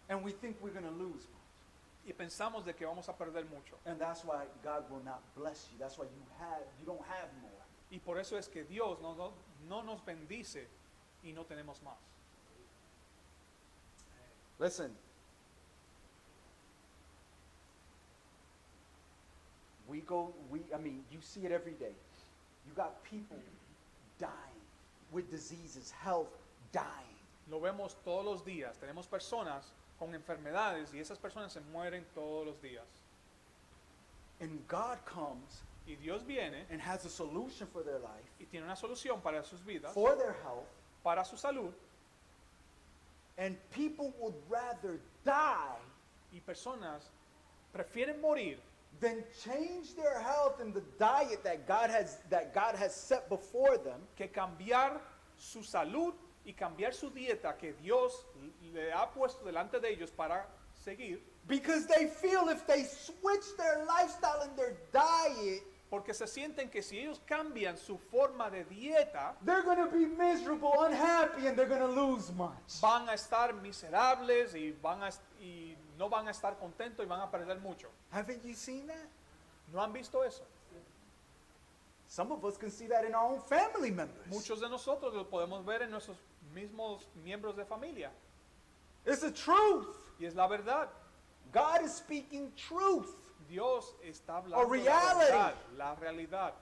And we think we're going to lose much. Y pensamos de que vamos a perder mucho. And that's why God will not bless you. That's why you don't have more. Y por eso es que Dios no nos bendice y no tenemos más. Listen. You see it every day. You got people dying with diseases, health dying. Lo vemos todos los días. Tenemos personas con enfermedades y esas personas se mueren todos los días. And God comes Y Dios viene and has a solution for their life, y tiene una solución para sus vidas, for their health, para su salud, and people would rather die y personas prefieren morir than change their health and the diet that God has set before them, que cambiar su salud y cambiar su dieta que Dios le ha puesto delante de ellos para seguir, because they feel if they switch their lifestyle and their diet, porque se sienten que si ellos cambian su forma de dieta, they're going to be miserable, unhappy, and they're going to lose much. van a estar miserables y no van a estar contentos y van a perder mucho. Haven't you seen that? ¿No han visto eso? Some of us can see that in our own family members. Muchos de nosotros lo podemos ver en nuestros mismos miembros de familia. It's the truth. Y es la verdad. God is speaking truth. Dios está hablando reality. la realidad.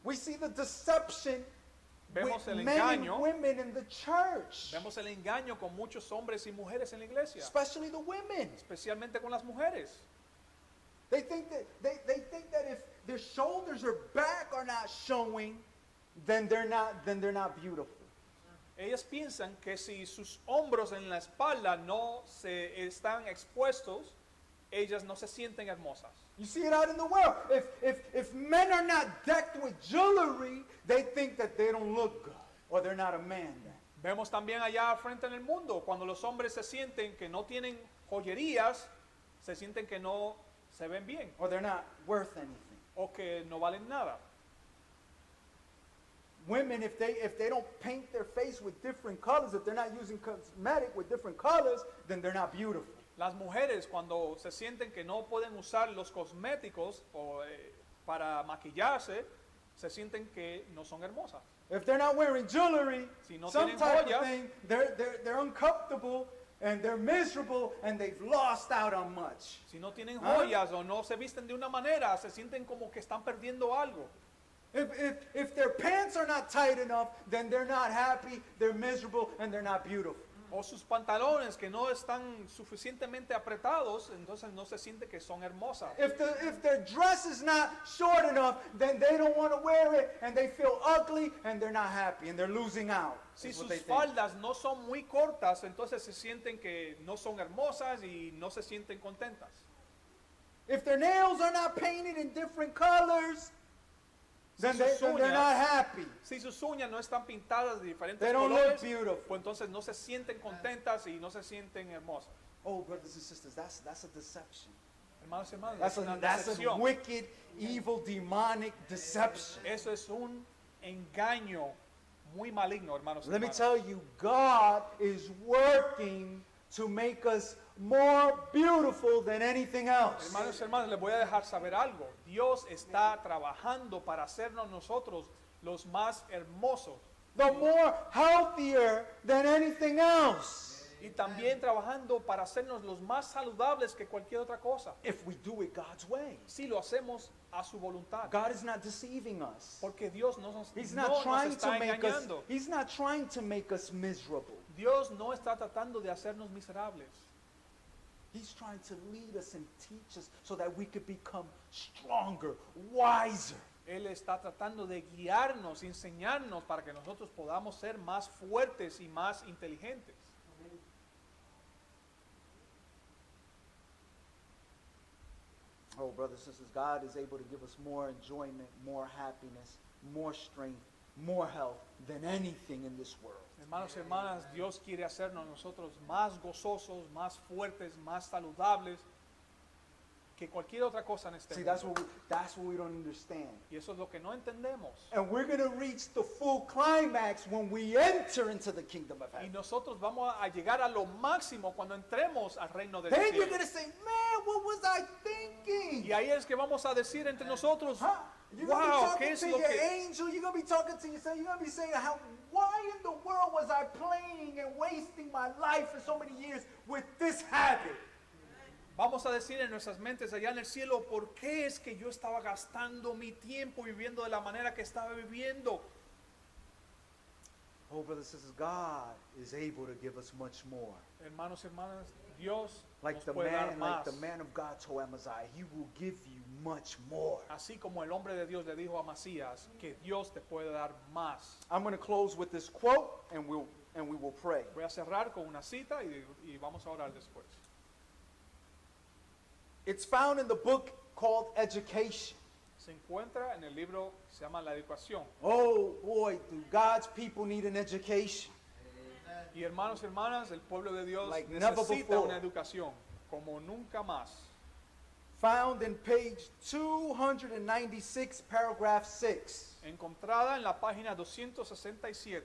We see the deception Vemos with el men engaño. and women in the church, Vemos el engaño con muchos hombres y mujeres en la iglesia, especially the women. especialmente con las mujeres. They think that if their shoulders or back are not showing, then they're not beautiful. Ellas piensan que si sus hombros en la espalda no se están expuestos, ellas no se sienten hermosas. You see it out in the world. If men are not decked with jewelry, they think that they don't look good or they're not a man then. Vemos también allá frente en el mundo, cuando los hombres se sienten que no tienen joyerías, se sienten que no se ven bien Or they're not worth anything. o que no valen nada. Women, if they don't paint their face with different colors, if they're not using cosmetic with different colors, then they're not beautiful. Las mujeres cuando se sienten que no pueden usar los cosméticos para maquillarse, se sienten que no son hermosas. If they're not wearing jewelry, Si no some tienen type joyas, of thing, they're uncomfortable and they're miserable and they've lost out on much. Si no tienen ¿Ah? joyas o no se visten de una manera, se sienten como que están perdiendo algo. If their pants are not tight enough, then they're not happy, they're miserable, and they're not beautiful. O sus pantalones que no están suficientemente apretados, entonces no se siente que son hermosas. If their dress is not short enough, then they don't want to wear it, and they feel ugly, and they're not happy, and they're losing out. Si is what sus they think. faldas no son muy cortas, entonces se sienten que no son hermosas y no se sienten contentas. If their nails are not painted in different colors, then Si they're sus uñas- not happy. Si sus uñas no están pintadas de diferentes They don't look colores, beautiful. pues entonces no se sienten contentas y no se sienten hermosas. Oh, brothers and sisters, that's a deception. Hermanos y hermanas, That's es una a decepción. wicked, evil, demonic deception. Eso es un engaño muy maligno, hermanos y Let me hermanas. tell you, God is working to make us more beautiful than anything else. Hermanos y hermanas, les voy a dejar saber algo. Dios está trabajando para hacernos nosotros los más hermosos The more healthier than anything else. y también trabajando para hacernos los más saludables que cualquier otra cosa. If we do it God's way. Si lo hacemos a su voluntad. God is not deceiving us. Porque Dios no nos, He's no not nos trying está to make us, engañando. He's not trying to make us miserable. Dios no está tratando de hacernos miserables. He's trying to lead us and teach us so that we could become stronger, wiser. Él está tratando de guiarnos, enseñarnos para que nosotros podamos ser más fuertes y más inteligentes. Oh, brothers and sisters, God is able to give us more enjoyment, more happiness, more strength, more health than anything in this world. Hermanos y hermanas, Dios quiere hacernos nosotros más gozosos, más fuertes, más saludables que cualquier otra cosa en este See, mundo. that's what we don't understand. Y eso es lo que no entendemos. And we're going to reach the full climax when we enter into the kingdom of Y heaven. nosotros vamos a llegar a lo máximo cuando entremos al reino del Then you're cielo. going to say, man, what was I thinking? Y ahí es que vamos a decir entre nosotros, Huh? You're going to wow, be ¿qué talking es to lo your que... angel. You're going to be talking to yourself. You're going to be saying, why in the world was I playing and wasting my life for so many years with this habit? Vamos a decir en nuestras mentes allá en el cielo, ¿por qué es que yo estaba gastando mi tiempo viviendo de la manera que estaba viviendo? Oh, brothers and sisters, God is able to give us much more. Hermanos y hermanas, Dios Like nos the puede dar man, más. of God told Amaziah, He will give you much more. Así como el hombre de Dios le dijo a Masías que Dios te puede dar más. I'm going to close with this quote, and we will pray. Voy a cerrar con una cita y vamos a orar después. It's found in the book called Education. Se encuentra en el libro que se llama La Educación. Oh boy, do God's people need an education. Y hermanos y hermanas, el pueblo de Dios Like never necesita before. una educación como nunca más. Found in page 296, paragraph 6. Encontrada en la página 267.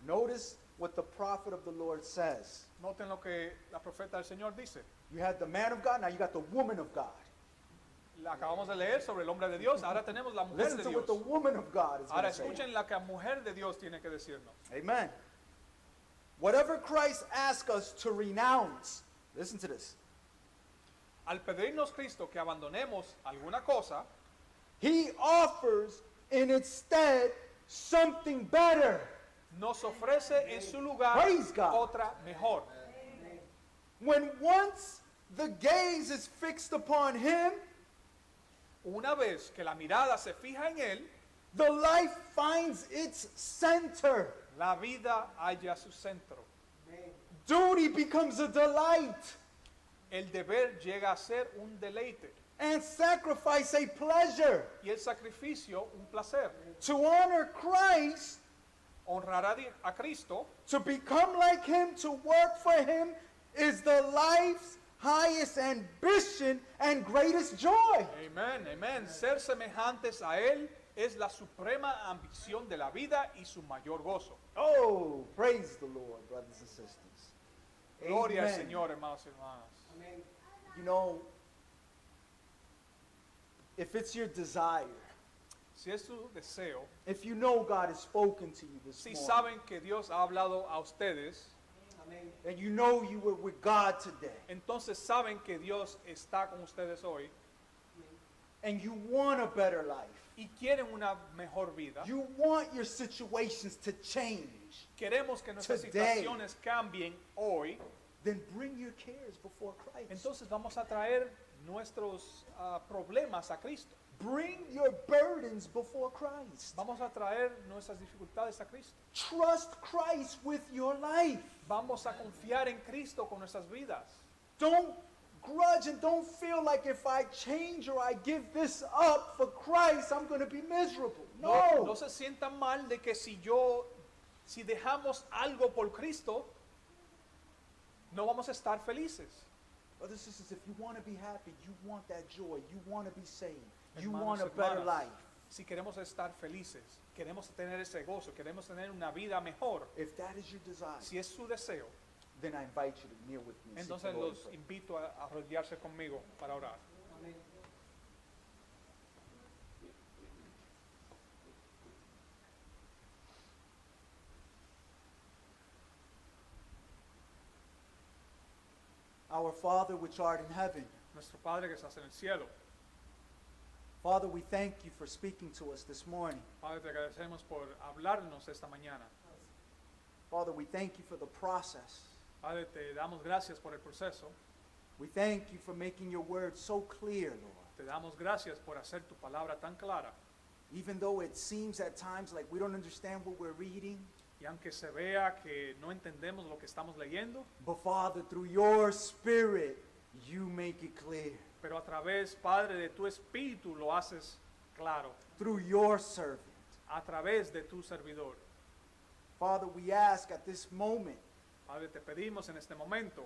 Notice what the prophet of the Lord says. Noten lo que la profeta del Señor dice. You had the man of God, now you got the woman of God. La acabamos de leer sobre el hombre de Dios, ahora tenemos la mujer Listen de to Dios. what the woman of God is going Ahora to say. escuchen la que la mujer de Dios tiene que decirnos. Amen. Whatever Christ asks us to renounce, listen to this. Al pedirnos Cristo que abandonemos alguna cosa, He offers in its stead something better. nos ofrece en su lugar Praise God. otra mejor. When once the gaze is fixed upon Him, Una vez que la mirada se fija en Él, the life finds its center. la vida haya su centro. Duty becomes a delight. El deber llega a ser un deleite And sacrifice a pleasure. y el sacrificio un placer. To honor Christ, Honrar a Cristo, to become like Him, to work for Him, is the life's highest ambition and greatest joy. amén, amén. Ser semejantes a Él es la suprema ambición de la vida y su mayor gozo. Oh, praise the Lord, brothers and sisters. Gloria al Amen. Señor, hermanos y hermanas. You know, if it's your desire, Si es su deseo, if you know God has spoken to you this si morning, saben que Dios ha hablado a ustedes, and you know you were with God today, entonces saben que Dios está con ustedes hoy and you want a better life, y quieren una mejor vida, you want your situations to change, queremos que nuestras Today. situaciones cambien hoy, then bring your cares before Christ. entonces vamos a traer nuestros problemas a Cristo. Bring your burdens before Christ. Vamos a traer nuestras dificultades a Cristo. Trust Christ with your life. Vamos a confiar en Cristo con nuestras vidas. Don't grudge and don't feel like if I change or I give this up for Christ, I'm going to be miserable. No, No. no se sientan mal de que si dejamos algo por Cristo, no vamos a estar felices. Brothers and sisters, if you want to be happy, you want that joy, you want to be saved, you Hermanos, want a better hermanas, life. Si queremos estar felices, queremos tener ese gozo, queremos tener una vida mejor, If that is your desire, si es su deseo, then I invite you to kneel with me. and seek the entonces Lord in los prayer. invito a arrodillarse conmigo para orar. Our Father which art in heaven, Nuestro Padre que estás en el cielo, Father, we thank you for speaking to us this morning. Padre, te agradecemos por hablarnos esta mañana. Father, we thank you for the process. Padre, te damos gracias por el proceso, We thank you for making your word so clear, Lord. te damos gracias por hacer tu palabra tan clara. Even though it seems at times like we don't understand what we're reading, Y aunque se vea que no entendemos lo que estamos leyendo, but Father, through your Spirit, you make it clear. pero a través, Padre, de tu Espíritu lo haces claro, Through your servant. a través de tu servidor. Father, we ask at this moment Padre, te pedimos en este momento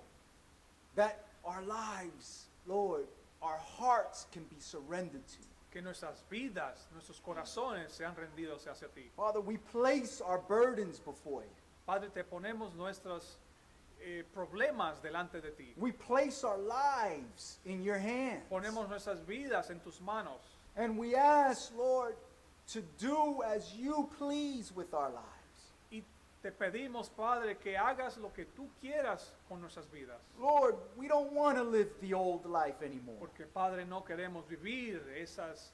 that our lives, Lord, our hearts can be surrendered to you. que nuestras vidas, nuestros corazones sean rendidos hacia ti. Father, we place our burdens before you. Padre, te ponemos nuestros problemas delante de ti. We place our lives in your hands. Ponemos nuestras vidas en tus manos. And we ask, Lord, to do as you please with our lives. Y te pedimos, Padre, que hagas lo que tú quieras con nuestras vidas. Lord, we don't want to live the old life anymore. Porque, Padre, no queremos vivir esas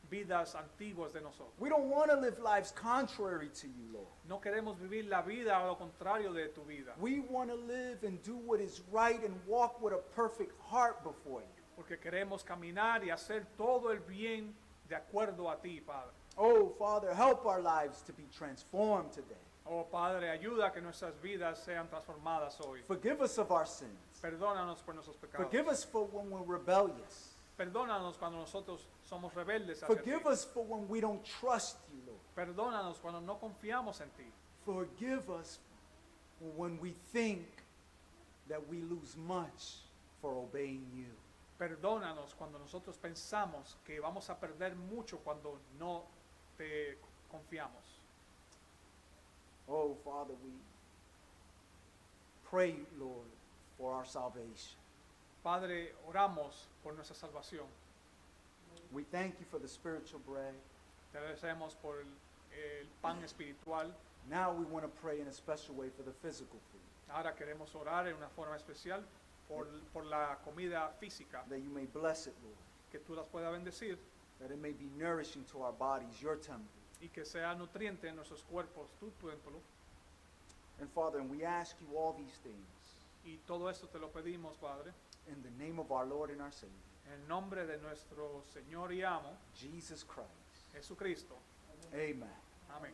vidas antiguas de nosotros. We don't want to live lives contrary to you, Lord. No queremos vivir la vida a lo contrario de tu vida. We want to live and do what is right and walk with a perfect heart before you. Porque queremos caminar y hacer todo el bien de acuerdo a ti, Padre. Oh, Father, help our lives to be transformed today. Oh, Padre, ayuda a que nuestras vidas sean transformadas hoy. Forgive us of our sins. Perdónanos por nuestros pecados. Forgive us for when we're rebellious. Perdónanos cuando nosotros somos rebeldes hacia ti. Forgive us for when we don't trust you, Lord. Perdónanos cuando no confiamos en ti. Forgive us when we think that we lose much for obeying you. Perdónanos cuando nosotros pensamos que vamos a perder mucho cuando no te confiamos. Oh, Father, we pray, Lord, for our salvation. Padre, oramos por nuestra salvación. We thank you for the spiritual bread. Te agradecemos por el pan espiritual. Now we want to pray in a special way for the physical food, Ahora queremos orar en una forma especial por la comida física, that you may bless it, Lord, que tú las puedas bendecir that it may be nourishing to our bodies, your temple. y que sea nutriente en nuestros cuerpos, tu templo. And Father, and we ask you all these things Y todo esto te lo pedimos, Padre, in the name of our Lord and our Savior, en el nombre de nuestro Señor y amo, Jesus Christ. Jesucristo. Amen. Amén.